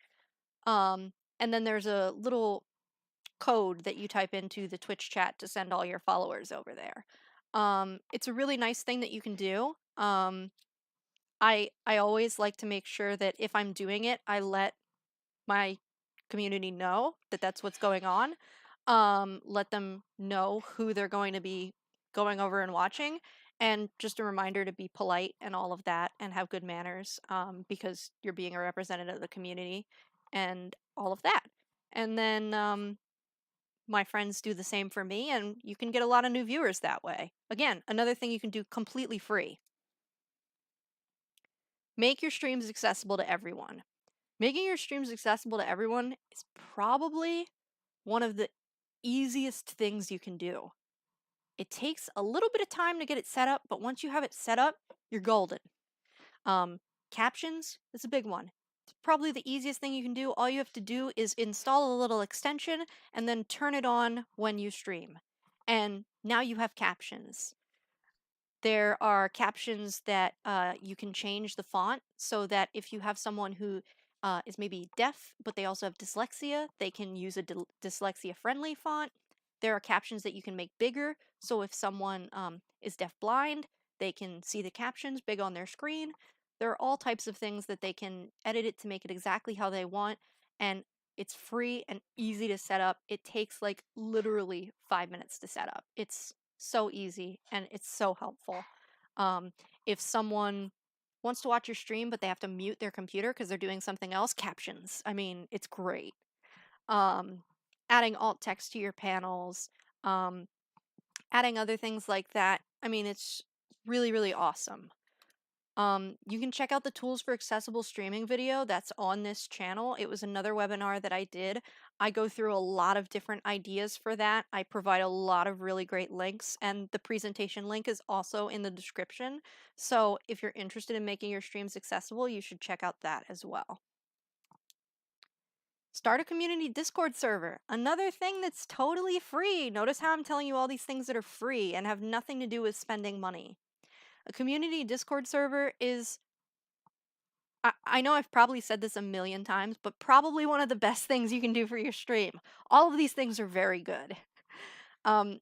and then there's a little code that you type into the Twitch chat to send all your followers over there. It's a really nice thing that you can do. I always like to make sure that if I'm doing it, I let my community know that that's what's going on. Let them know who they're going to be going over and watching, and just a reminder to be polite and all of that and have good manners, because you're being a representative of the community and all of that. And then my friends do the same for me, and you can get a lot of new viewers that way. Again, another thing you can do completely free. Make your streams accessible to everyone. Making your streams accessible to everyone is probably one of the easiest things you can do. It takes a little bit of time to get it set up, but once you have it set up, you're golden. Captions is a big one. It's probably the easiest thing you can do. All you have to do is install a little extension and then turn it on when you stream. And now you have captions. There are captions that you can change the font so that if you have someone who is maybe deaf, but they also have dyslexia, they can use a dyslexia-friendly font. There are captions that you can make bigger, so if someone is deaf-blind, they can see the captions big on their screen. There are all types of things that they can edit it to make it exactly how they want, and it's free and easy to set up. It takes like literally 5 minutes to set up. It's so easy and it's so helpful. If someone wants to watch your stream but they have to mute their computer because they're doing something else, captions. I mean, it's great. Adding alt text to your panels, adding other things like that. I mean, it's really, really awesome. You can check out the tools for accessible streaming video that's on this channel. It was another webinar that I did. I go through a lot of different ideas for that. I provide a lot of really great links, and the presentation link is also in the description. So if you're interested in making your streams accessible, you should check out that as well. Start a community Discord server. Another thing that's totally free. Notice how I'm telling you all these things that are free and have nothing to do with spending money. A community Discord server is, I know I've probably said this a million times, but probably one of the best things you can do for your stream. All of these things are very good. A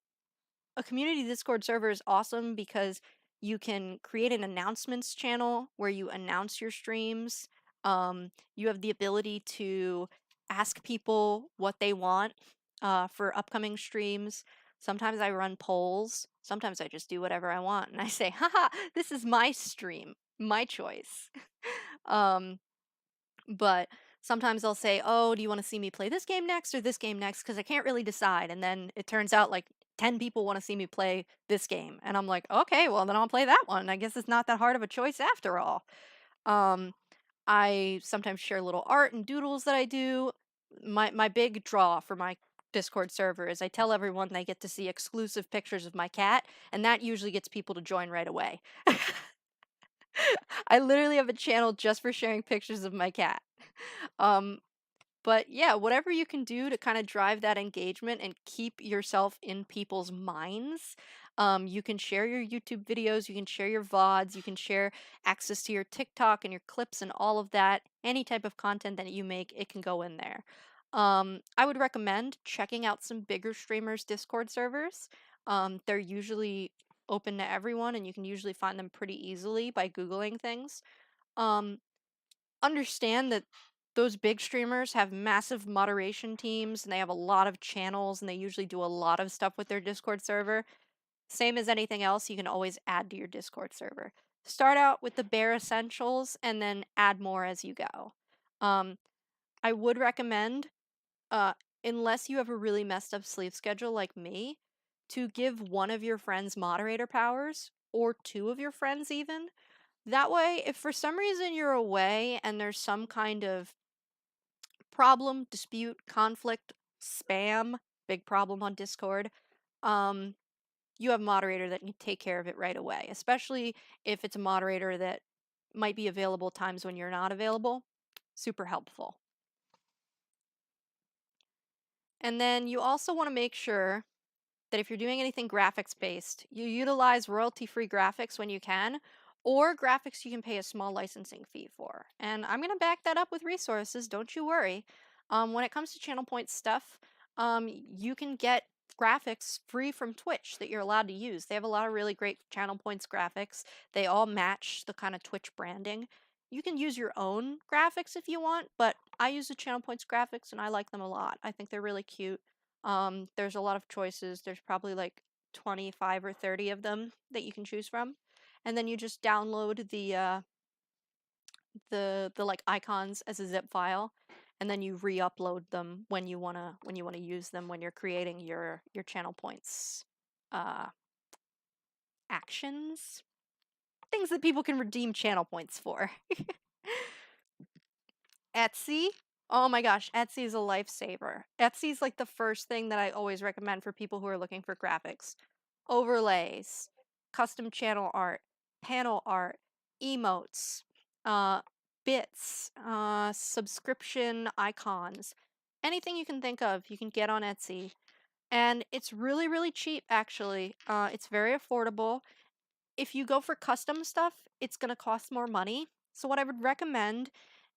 community Discord server is awesome because you can create an announcements channel where you announce your streams. You have the ability to ask people what they want for upcoming streams. Sometimes I run polls. Sometimes I just do whatever I want and I say, haha, this is my stream, my choice. But sometimes I'll say, oh, do you want to see me play this game next or this game next? Because I can't really decide. And then it turns out like 10 people want to see me play this game. And I'm like, okay, well, then I'll play that one. I guess it's not that hard of a choice after all. I sometimes share little art and doodles that I do. My big draw for my Discord server is I tell everyone they get to see exclusive pictures of my cat, and that usually gets people to join right away. I literally have a channel just for sharing pictures of my cat. But yeah, whatever you can do to kind of drive that engagement and keep yourself in people's minds. You can share your YouTube videos, you can share your VODs, you can share access to your TikTok and your clips and all of that. Any type of content that you make, it can go in there. I would recommend checking out some bigger streamers' Discord servers. They're usually open to everyone, and you can usually find them pretty easily by Googling things. Understand that those big streamers have massive moderation teams and they have a lot of channels and they usually do a lot of stuff with their Discord server. Same as anything else, you can always add to your Discord server. Start out with the bare essentials and then add more as you go. I would recommend, unless you have a really messed up sleep schedule like me, to give one of your friends moderator powers, or two of your friends even. That way, if for some reason you're away and there's some kind of problem, dispute, conflict, spam, big problem on Discord, you have a moderator that can take care of it right away, especially if it's a moderator that might be available times when you're not available. Super helpful. And then you also want to make sure that if you're doing anything graphics based, you utilize royalty-free graphics when you can, or graphics you can pay a small licensing fee for. And I'm going to back that up with resources, don't you worry. When it comes to channel point stuff, you can get graphics free from Twitch that you're allowed to use. They have a lot of really great channel points graphics. They all match the kind of Twitch branding. You can use your own graphics if you want, but I use the channel points graphics and I like them a lot. I think they're really cute. There's a lot of choices. There's probably like 25 or 30 of them that you can choose from. And then you just download the like icons as a zip file, and then you re-upload them when you wanna use them when you're creating your channel points uh actions, things that people can redeem channel points for. Etsy. Oh my gosh, Etsy is a lifesaver. Etsy's like the first thing that I always recommend for people who are looking for graphics. Overlays, custom channel art, panel art, emotes, uh, bits, subscription icons, anything you can think of, you can get on Etsy. And it's really, really cheap, actually. It's very affordable. If you go for custom stuff, it's going to cost more money. So, what I would recommend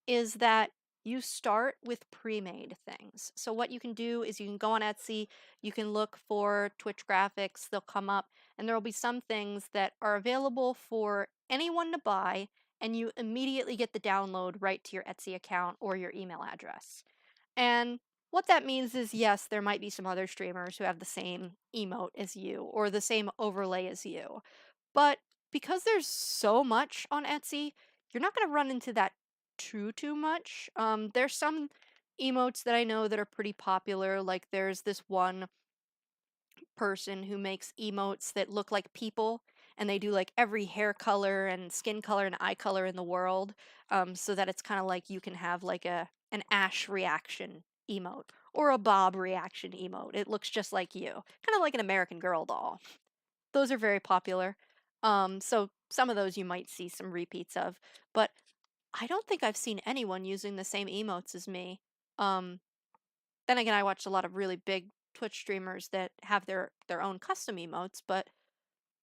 is that you start with pre-made things. So what you can do is you can go on Etsy, you can look for Twitch graphics, they'll come up, and there will be some things that are available for anyone to buy, and you immediately get the download right to your Etsy account or your email address. And what that means is, yes, there might be some other streamers who have the same emote as you or the same overlay as you. But because there's so much on Etsy, you're not going to run into that too much. There's some emotes that I know that are pretty popular. Like there's this one person who makes emotes that look like people, and they do like every hair color and skin color and eye color in the world, so that it's kind of like you can have like an Ash reaction emote or a Bob reaction emote. It looks just like you, kind of like an American Girl doll. Those are very popular. So some of those you might see some repeats of, but I don't think I've seen anyone using the same emotes as me. Um, then again, I watched a lot of really big Twitch streamers that have their own custom emotes, but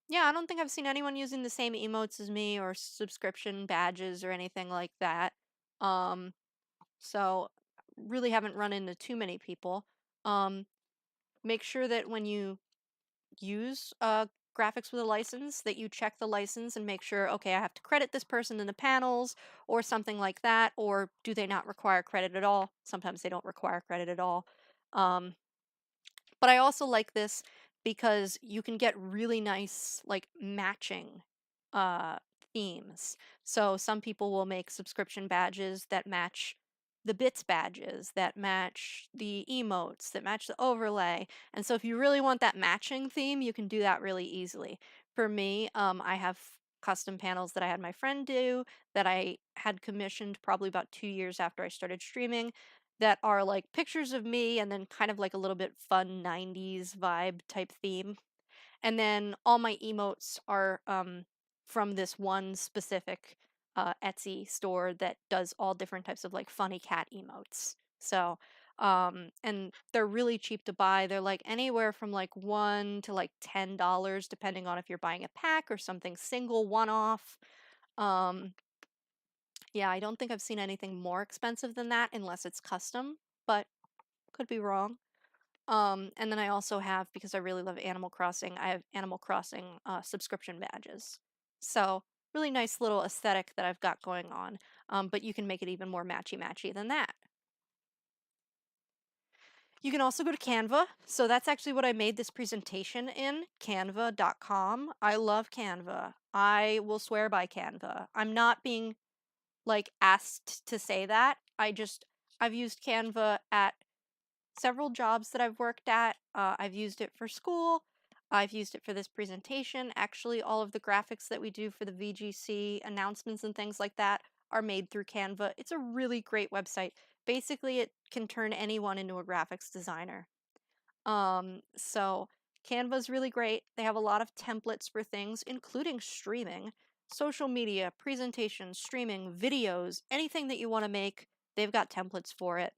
yeah, I don't think I've seen anyone using the same emotes as me or subscription badges or anything like that. Um, so really haven't run into too many people. Um, make sure that when you use graphics with a license, that you check the license and make sure, okay, I have to credit this person in the panels or something like that, or do they not require credit at all? Sometimes they don't require credit at all. Um, but I also like this because you can get really nice, like, matching uh, themes. So some people will make subscription badges that match the bits badges, that match the emotes, that match the overlay. And so if you really want that matching theme, you can do that really easily. For me, I have custom panels that I had my friend do that I had commissioned probably about 2 years after I started streaming, that are like pictures of me and then kind of like a little bit fun 90s vibe type theme. And then all my emotes are from this one specific Etsy store that does all different types of like funny cat emotes. So, and they're really cheap to buy. They're like anywhere from like $1 to like $10, depending on if you're buying a pack or something single one off. Um, yeah, I don't think I've seen anything more expensive than that unless it's custom, but could be wrong. And then I also have, because I really love Animal Crossing, I have Animal Crossing subscription badges. So, really nice little aesthetic that I've got going on. But you can make it even more matchy-matchy than that. You can also go to Canva. So that's actually what I made this presentation in, canva.com. I love Canva. I will swear by Canva. I'm not being like asked to say that. I've used Canva at several jobs that I've worked at. I've used it for school. I've used it for this presentation. Actually, all of the graphics that we do for the VGC announcements and things like that are made through Canva. It's a really great website. Basically, it can turn anyone into a graphics designer. So Canva's really great. They have a lot of templates for things, including streaming, social media, presentations, streaming, videos, anything that you want to make, they've got templates for it.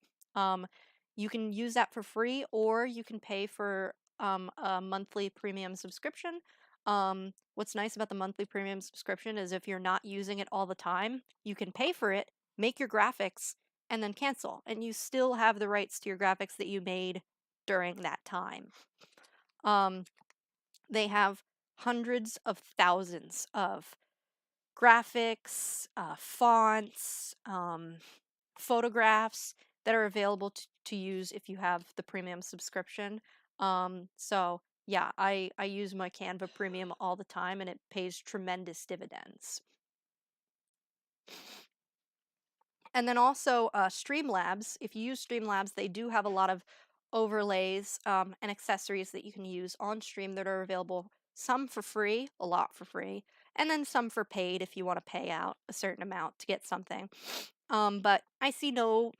You can use that for free, or you can pay for a monthly premium subscription. What's nice about the monthly premium subscription is if you're not using it all the time, you can pay for it, make your graphics, and then cancel, and you still have the rights to your graphics that you made during that time. They have hundreds of thousands of graphics, fonts, photographs that are available to use if you have the premium subscription. So yeah, I use my Canva premium all the time, and it pays tremendous dividends. And then also Streamlabs. If you use Streamlabs, they do have a lot of overlays and accessories that you can use on stream that are available, some for free, a lot for free, and then some for paid if you want to pay out a certain amount to get something. But I see no...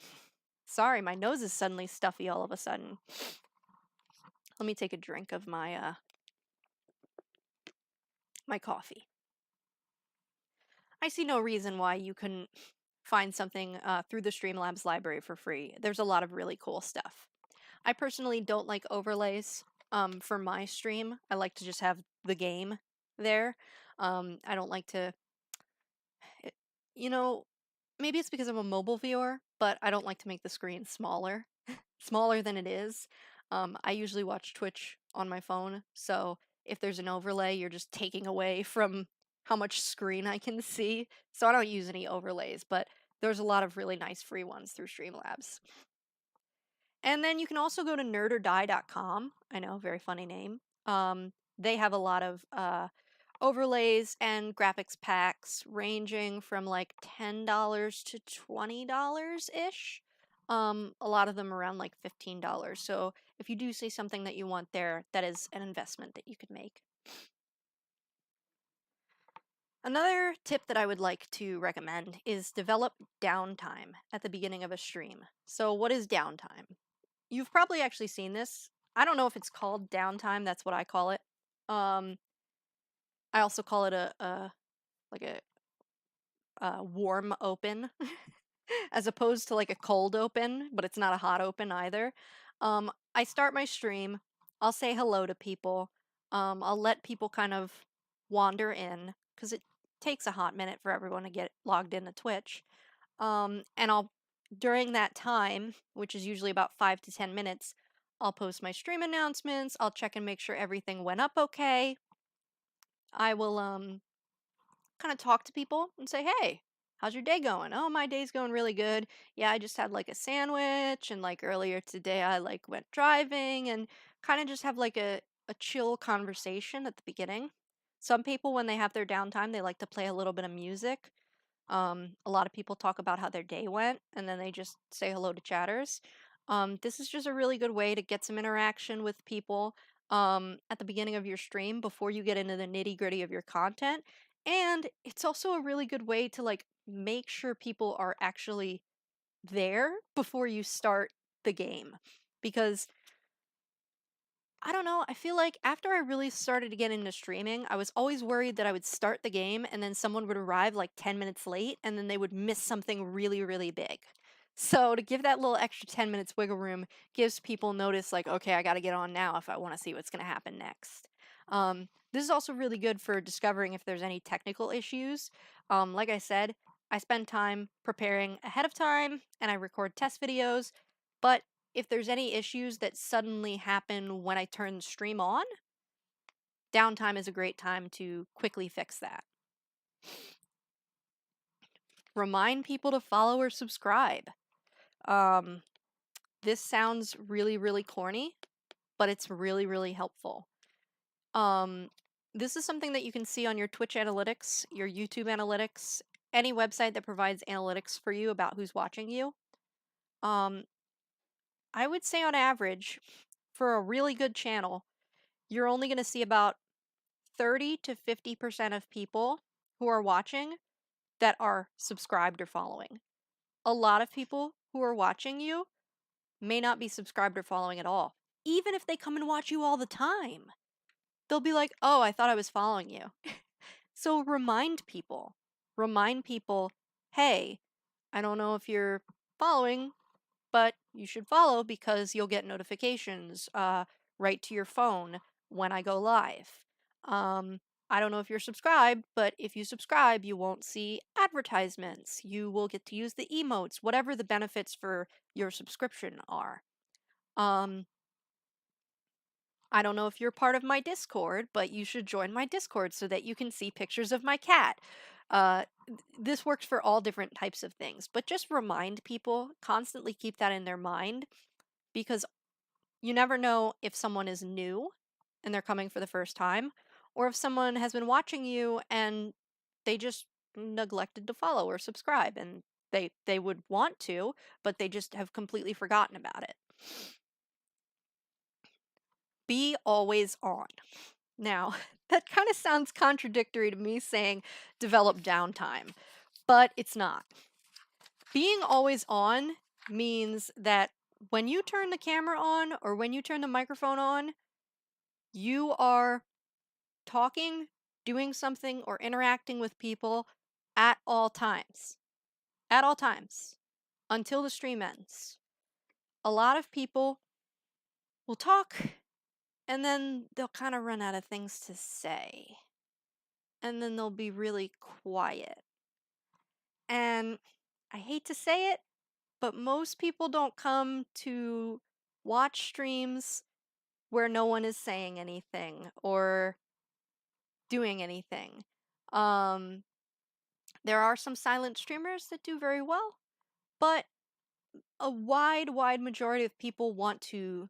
Sorry, my nose is suddenly stuffy all of a sudden. Let me take a drink of my my coffee. I see no reason why you couldn't find something through the Streamlabs library for free. There's a lot of really cool stuff. I personally don't like overlays for my stream. I like to just have the game there. I don't like to, you know, maybe it's because I'm a mobile viewer, but I don't like to make the screen smaller, smaller than it is. I usually watch Twitch on my phone, so if there's an overlay, you're just taking away from how much screen I can see. So I don't use any overlays, but there's a lot of really nice free ones through Streamlabs. And then you can also go to nerdordie.com. I know, very funny name. They have a lot of overlays and graphics packs ranging from like $10 to $20-ish. A lot of them around like $15. So if you do see something that you want there, that is an investment that you could make. Another tip that I would like to recommend is develop downtime at the beginning of a stream. So what is downtime? You've probably actually seen this. I don't know if it's called downtime. That's what I call it. I also call it like a warm open, as opposed to like a cold open, but it's not a hot open either. I start my stream. I'll say hello to people. I'll let people kind of wander in because it takes a hot minute for everyone to get logged into Twitch. And I'll, during that time, which is usually about 5 to 10 minutes, I'll post my stream announcements. I'll check and make sure everything went up okay. I will kind of talk to people and say, "Hey, how's your day going?" "Oh, my day's going really good. Yeah, I just had like a sandwich, and like earlier today I like went driving," and kind of just have like a chill conversation at the beginning. Some people, when they have their downtime, they like to play a little bit of music. A lot of people talk about how their day went, and then they just say hello to chatters. This is just a really good way to get some interaction with people at the beginning of your stream before you get into the nitty gritty of your content. And it's also a really good way to like make sure people are actually there before you start the game. Because I don't know, I feel like after I really started to get into streaming, I was always worried that I would start the game and then someone would arrive like 10 minutes late and then they would miss something really, really big. So to give that little extra 10 minutes wiggle room gives people notice like, okay, I got to get on now if I want to see what's going to happen next. This is also really good for discovering if there's any technical issues. Like I said, I spend time preparing ahead of time and I record test videos, but if there's any issues that suddenly happen when I turn the stream on, downtime is a great time to quickly fix that. Remind people to follow or subscribe. This sounds really, really corny, but it's really, really helpful. This is something that you can see on your Twitch analytics, your YouTube analytics, any website that provides analytics for you about who's watching you. I would say on average, for a really good channel, you're only going to see about 30 to 50% of people who are watching that are subscribed or following. A lot of people who are watching you may not be subscribed or following at all. Even if they come and watch you all the time, they'll be like, "Oh, I thought I was following you." So remind people, hey, I don't know if you're following, but you should follow because you'll get notifications right to your phone when I go live. I don't know if you're subscribed, but if you subscribe, you won't see advertisements. You will get to use the emotes, whatever the benefits for your subscription are. I don't know if you're part of my Discord, but you should join my Discord so that you can see pictures of my cat. This works for all different types of things, but just remind people, constantly keep that in their mind, because you never know if someone is new and they're coming for the first time, or if someone has been watching you and they just neglected to follow or subscribe, and they would want to, but they just have completely forgotten about it. Be always on. Now, that kind of sounds contradictory to me saying develop downtime, but it's not. Being always on means that when you turn the camera on or when you turn the microphone on, you are talking, doing something, or interacting with people at all times. At all times. Until the stream ends. A lot of people will talk and then they'll kind of run out of things to say. And then they'll be really quiet. And I hate to say it, but most people don't come to watch streams where no one is saying anything or doing anything. There are some silent streamers that do very well, but a wide majority of people want to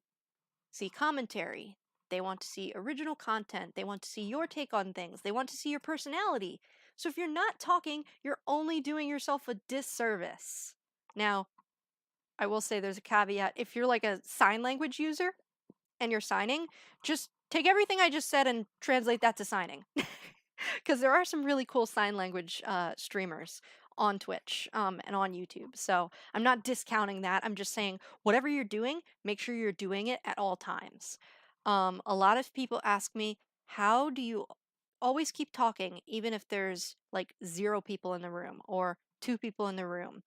see commentary. They want to see original content. They want to see your take on things. They want to see your personality. So if you're not talking, you're only doing yourself a disservice. Now, I will say there's a caveat. If you're like a sign language user and you're signing, just take everything I just said and translate that to signing. Because there are some really cool sign language streamers on Twitch and on YouTube. So I'm not discounting that. I'm just saying whatever you're doing, make sure you're doing it at all times. A lot of people ask me, how do you always keep talking even if there's like 0 people in the room or 2 people in the room?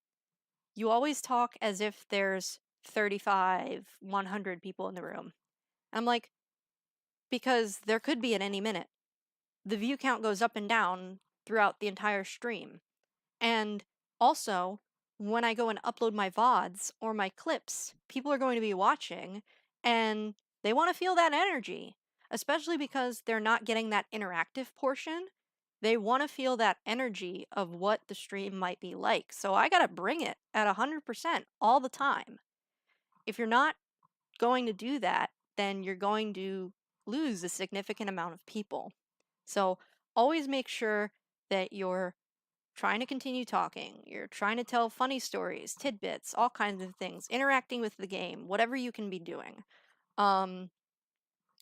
You always talk as if there's 35, 100 people in the room. I'm like, because there could be at any minute. The view count goes up and down throughout the entire stream. And also, when I go and upload my VODs or my clips, people are going to be watching and they want to feel that energy, especially because they're not getting that interactive portion. They want to feel that energy of what the stream might be like. So I got to bring it at 100% all the time. If you're not going to do that, then you're going to lose a significant amount of people. So always make sure that you're trying to continue talking, you're trying to tell funny stories, tidbits, all kinds of things, interacting with the game, whatever you can be doing.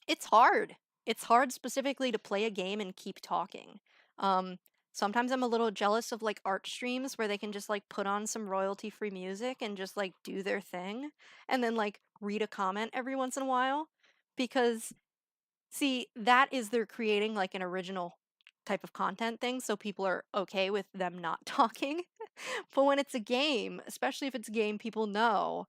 It's hard. It's hard specifically to play a game and keep talking. Um, Sometimes I'm a little jealous of like art streams where they can just like put on some royalty-free music and just like do their thing and then like read a comment every once in a while, because see, that is they're creating like an original type of content thing, so people are okay with them not talking. But when it's a game, especially if it's a game people know,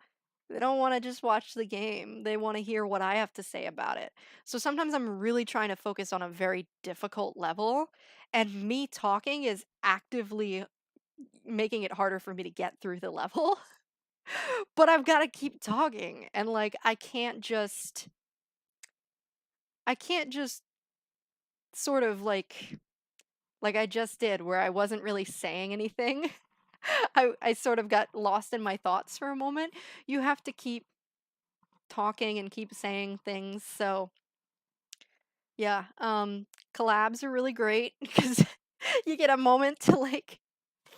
they don't want to just watch the game. They want to hear what I have to say about it. So sometimes I'm really trying to focus on a very difficult level, and me talking is actively making it harder for me to get through the level. But I've got to keep talking, and like I can't just sort of like I just did, where I wasn't really saying anything. I sort of got lost in my thoughts for a moment. You have to keep talking and keep saying things. So yeah, collabs are really great because you get a moment to like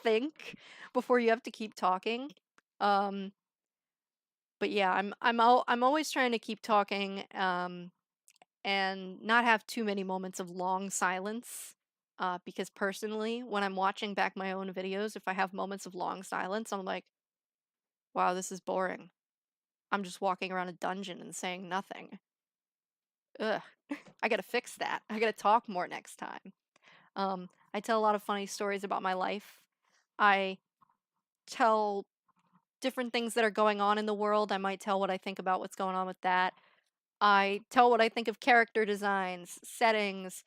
think before you have to keep talking. Um, but yeah, I'm always trying to keep talking and not have too many moments of long silence. Because personally, when I'm watching back my own videos, if I have moments of long silence, I'm like, wow, this is boring. I'm just walking around a dungeon and saying nothing. Ugh. I gotta fix that. I gotta talk more next time. I tell a lot of funny stories about my life. I tell different things that are going on in the world. I might tell what I think about what's going on with that. I tell what I think of character designs, settings.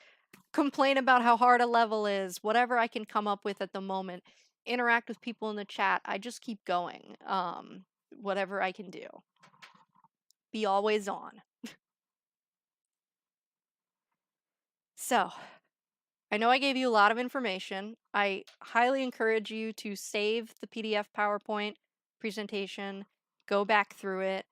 complain about how hard a level is, whatever I can come up with at the moment, interact with people in the chat. I just keep going. Whatever I can do. Be always on. So, I know I gave you a lot of information. I highly encourage you to save the PDF PowerPoint presentation, go back through it,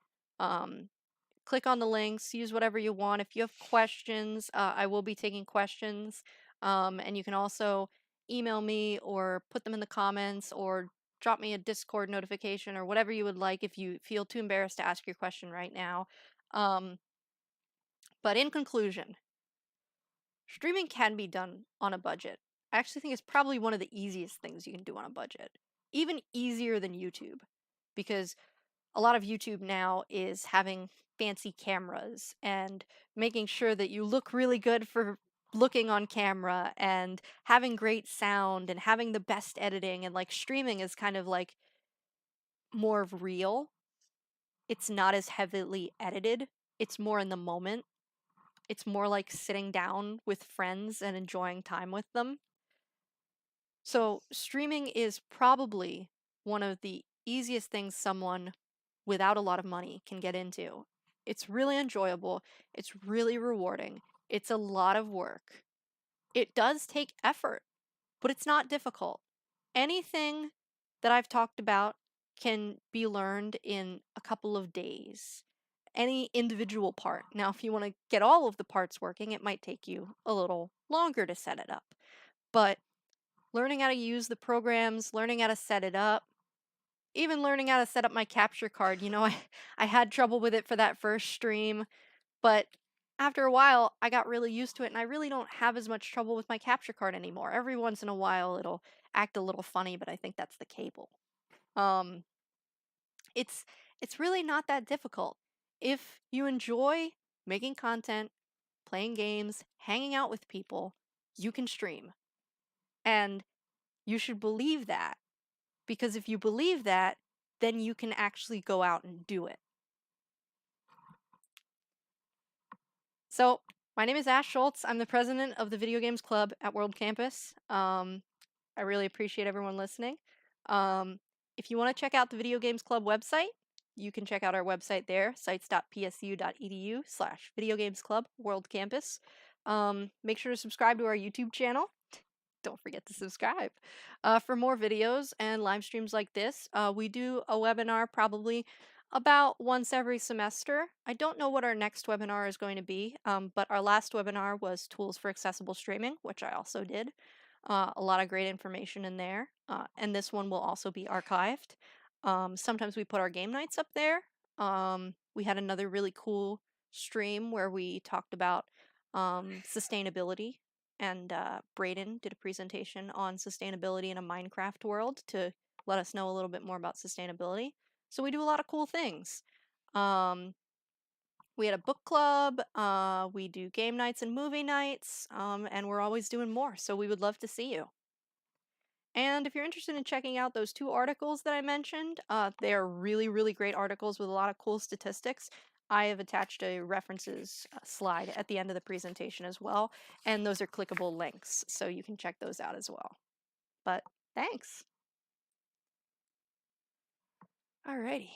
click on the links, use whatever you want. If you have questions, I will be taking questions. And you can also email me or put them in the comments or drop me a Discord notification or whatever you would like if you feel too embarrassed to ask your question right now. But in conclusion, streaming can be done on a budget. I actually think it's probably one of the easiest things you can do on a budget. Even easier than YouTube. Because a lot of YouTube now is having fancy cameras and making sure that you look really good for looking on camera and having great sound and having the best editing, and like streaming is kind of like more real. It's not as heavily edited. It's more in the moment. It's more like sitting down with friends and enjoying time with them. So, streaming is probably one of the easiest things someone without a lot of money can get into. It's really enjoyable, it's really rewarding, it's a lot of work. It does take effort, but it's not difficult. Anything that I've talked about can be learned in a couple of days. Any individual part. Now, if you want to get all of the parts working, it might take you a little longer to set it up. But learning how to use the programs, learning how to set it up, even learning how to set up my capture card. I had trouble with it for that first stream, but after a while, I got really used to it, and I really don't have as much trouble with my capture card anymore. Every once in a while, it'll act a little funny, but I think that's the cable. Um, it's it's really not that difficult. If you enjoy making content, playing games, hanging out with people, you can stream. And you should believe that, because if you believe that, then you can actually go out and do it. So, my name is Ash Schultz. I'm the president of the Video Games Club at World Campus. I really appreciate everyone listening. If you want to check out the Video Games Club website, you can check out our website there, sites.psu.edu/Video Games Club World Campus. Make sure to subscribe to our YouTube channel. Don't forget to subscribe. For more videos and live streams like this, we do a webinar probably about once every semester. I don't know what our next webinar is going to be, but our last webinar was Tools for Accessible Streaming, which I also did. A lot of great information in there, and this one will also be archived. Sometimes we put our game nights up there. We had another really cool stream where we talked about sustainability, and Braden did a presentation on sustainability in a Minecraft world to let us know a little bit more about sustainability. So we do a lot of cool things. We had a book club, we do game nights and movie nights, and we're always doing more, so we would love to see you. And if you're interested in checking out those 2 articles that I mentioned, they are really, really great articles with a lot of cool statistics. I have attached a references slide at the end of the presentation as well, and those are clickable links, so you can check those out as well. But thanks. Alrighty.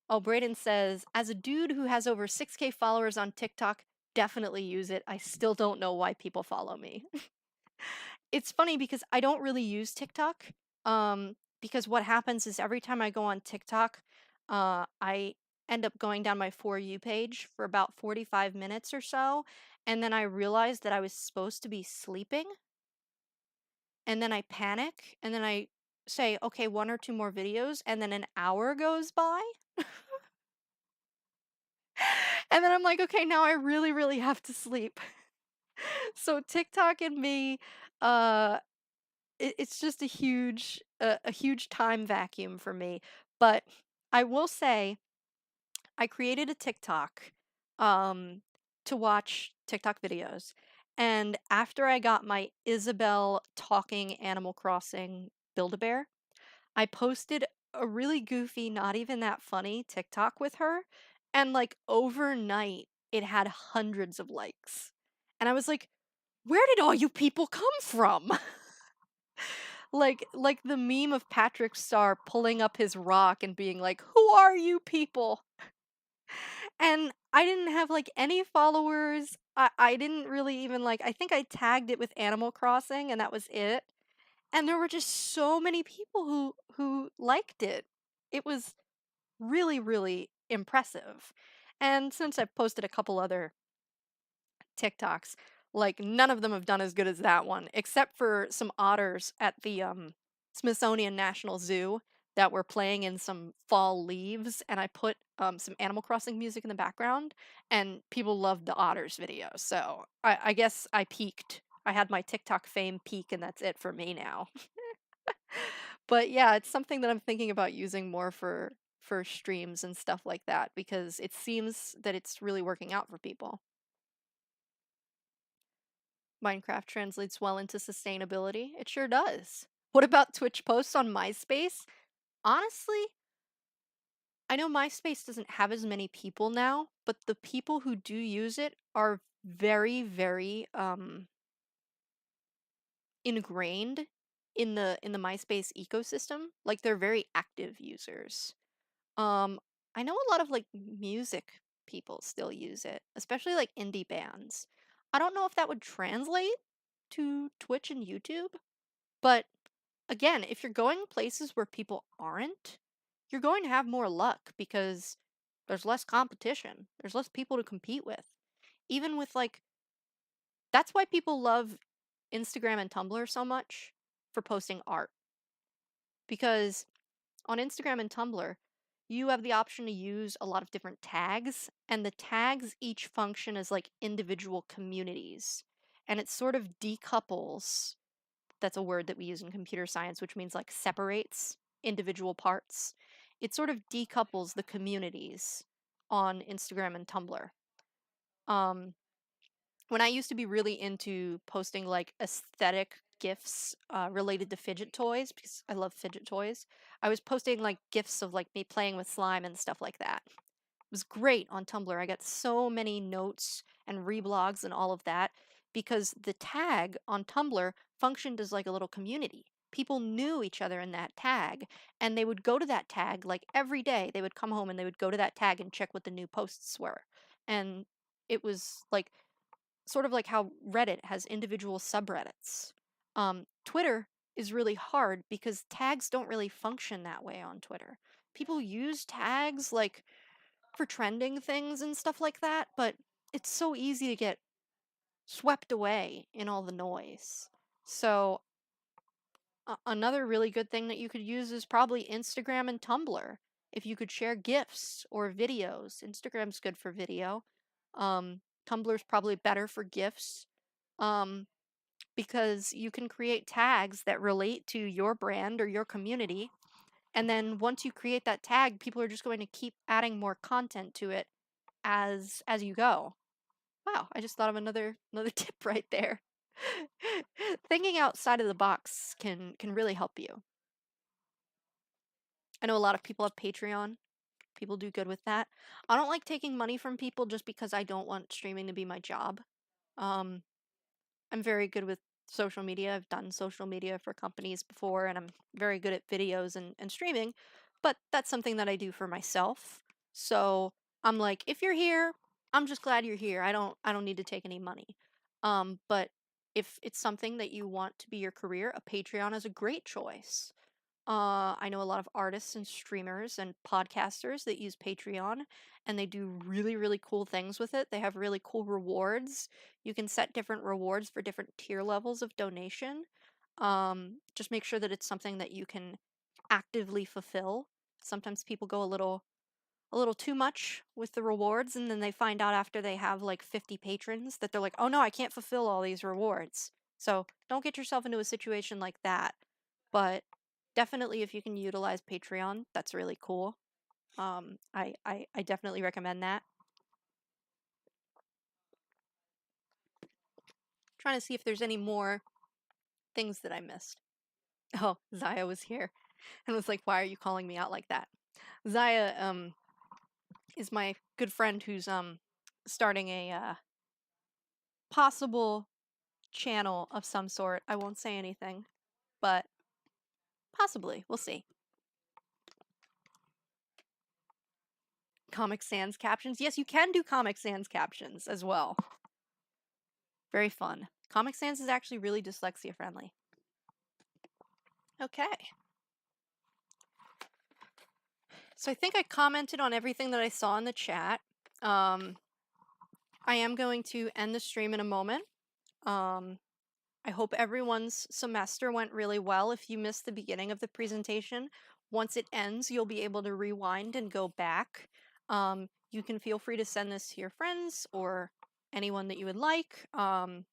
Oh, Braden says, as a dude who has over 6K followers on TikTok, definitely use it. I still don't know why people follow me. It's funny because I don't really use TikTok. Because what happens is every time I go on TikTok, I end up going down my For You page for about 45 minutes or so, and then I realize that I was supposed to be sleeping, and then I panic, and then I say, okay, 1 or 2 more videos, and then an hour goes by. And then I'm like, okay, now I really, really have to sleep. So TikTok and me, uh, it's just a huge time vacuum for me. But I will say, I created a TikTok, um, to watch TikTok videos, and after I got my Isabelle talking Animal Crossing Build-A-Bear, I posted a really goofy, not even that funny TikTok with her, and like overnight it had hundreds of likes. And I was like, where did all you people come from? Like the meme of Patrick Star pulling up his rock and being like, "Who are you people?" And I didn't have like any followers. I didn't really even like I think I tagged it with Animal Crossing and that was it. And there were just so many people who liked it. It was really, really impressive. And since I've posted a couple other TikToks, like none of them have done as good as that one, except for some otters at the Smithsonian National Zoo that were playing in some fall leaves, and I put some Animal Crossing music in the background, and people loved the otters video. So I guess I peaked. I had my TikTok fame peak, and that's it for me now. But yeah, it's something that I'm thinking about using more for streams and stuff like that because it seems that it's really working out for people. Minecraft translates well into sustainability. It sure does. What about Twitch posts on MySpace? Honestly, I know MySpace doesn't have as many people now, but the people who do use it are very, very ingrained in the MySpace ecosystem. Like they're very active users. Um, I know a lot of like music people still use it, especially like indie bands. I don't know if that would translate to Twitch and YouTube, but again, if you're going places where people aren't, you're going to have more luck because there's less competition. There's less people to compete with. Even with like that's why people love Instagram and Tumblr so much for posting art because on Instagram and Tumblr, you have the option to use a lot of different tags, and the tags each function as like individual communities. And it sort of decouples, that's a word that we use in computer science, which means like separates individual parts. It sort of decouples the communities on Instagram and Tumblr. Um, when I used to be really into posting like aesthetic gifs related to fidget toys because I love fidget toys, I was posting like gifs of like me playing with slime and stuff like that. It was great on Tumblr. I got so many notes and reblogs and all of that because the tag on Tumblr functioned as like a little community. People knew each other in that tag and they would go to that tag like every day. They would come home and they would go to that tag and check what the new posts were. And it was like sort of like how Reddit has individual subreddits. Twitter is really hard because tags don't really function that way on Twitter. People use tags like for trending things and stuff like that, but it's so easy to get swept away in all the noise. So, another really good thing that you could use is probably Instagram and Tumblr. If you could share GIFs or videos, Instagram's good for video. Tumblr's probably better for GIFs. Um, because you can create tags that relate to your brand or your community. And then once you create that tag, people are just going to keep adding more content to it as you go. Wow, I just thought of another tip right there. Thinking outside of the box can really help you. I know a lot of people have Patreon. People do good with that. I don't like taking money from people just because I don't want streaming to be my job. Um, I'm very good with social media. I've done social media for companies before, and I'm very good at videos and streaming, but that's something that I do for myself. So I'm like, if you're here, I'm just glad you're here. I don't need to take any money. But if it's something that you want to be your career, a Patreon is a great choice. I know a lot of artists and streamers and podcasters that use Patreon, and they do really, really cool things with it. They have really cool rewards. You can set different rewards for different tier levels of donation. Just make sure that it's something that you can actively fulfill. Sometimes people go a little too much with the rewards, and then they find out after they have like 50 patrons that they're like, oh no, I can't fulfill all these rewards. So don't get yourself into a situation like that. But definitely, if you can utilize Patreon, that's really cool. I definitely recommend that. Trying to see if there's any more things that I missed. Oh, Zaya was here and was like, "Why are you calling me out like that?" Zaya is my good friend who's starting a possible channel of some sort. I won't say anything, but possibly. We'll see. Comic Sans captions. Yes, you can do Comic Sans captions as well. Very fun. Comic Sans is actually really dyslexia friendly. Okay. So I think I commented on everything that I saw in the chat. I am going to end the stream in a moment. I hope everyone's semester went really well. If you missed the beginning of the presentation, once it ends, you'll be able to rewind and go back. You can feel free to send this to your friends or anyone that you would like. I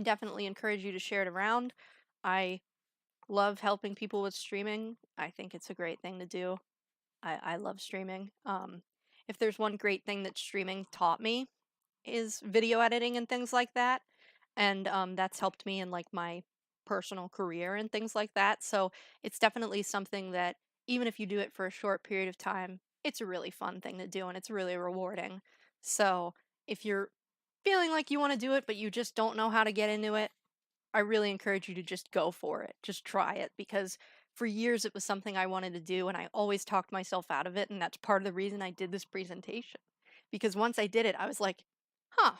definitely encourage you to share it around. I love helping people with streaming. I think it's a great thing to do. I love streaming. If there's one great thing that streaming taught me is video editing and things like that. And that's helped me in like my personal career and things like that. So it's definitely something that even if you do it for a short period of time, it's a really fun thing to do and it's really rewarding. So if you're feeling like you want to do it, but you just don't know how to get into it, I really encourage you to just go for it. Just try it, because for years it was something I wanted to do and I always talked myself out of it. And that's part of the reason I did this presentation. Because once I did it, I was like, huh,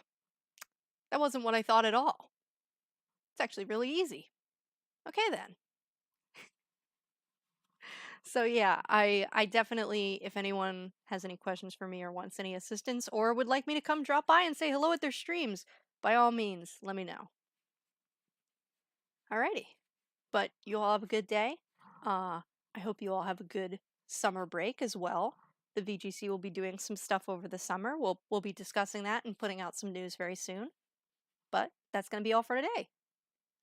that wasn't what I thought at all. It's actually really easy. Okay then. So yeah, I definitely, if anyone has any questions for me or wants any assistance or would like me to come drop by and say hello at their streams, by all means, let me know. Alrighty. But you all have a good day. I hope you all have a good summer break as well. The VGC will be doing some stuff over the summer. We'll be discussing that and putting out some news very soon. But that's going to be all for today.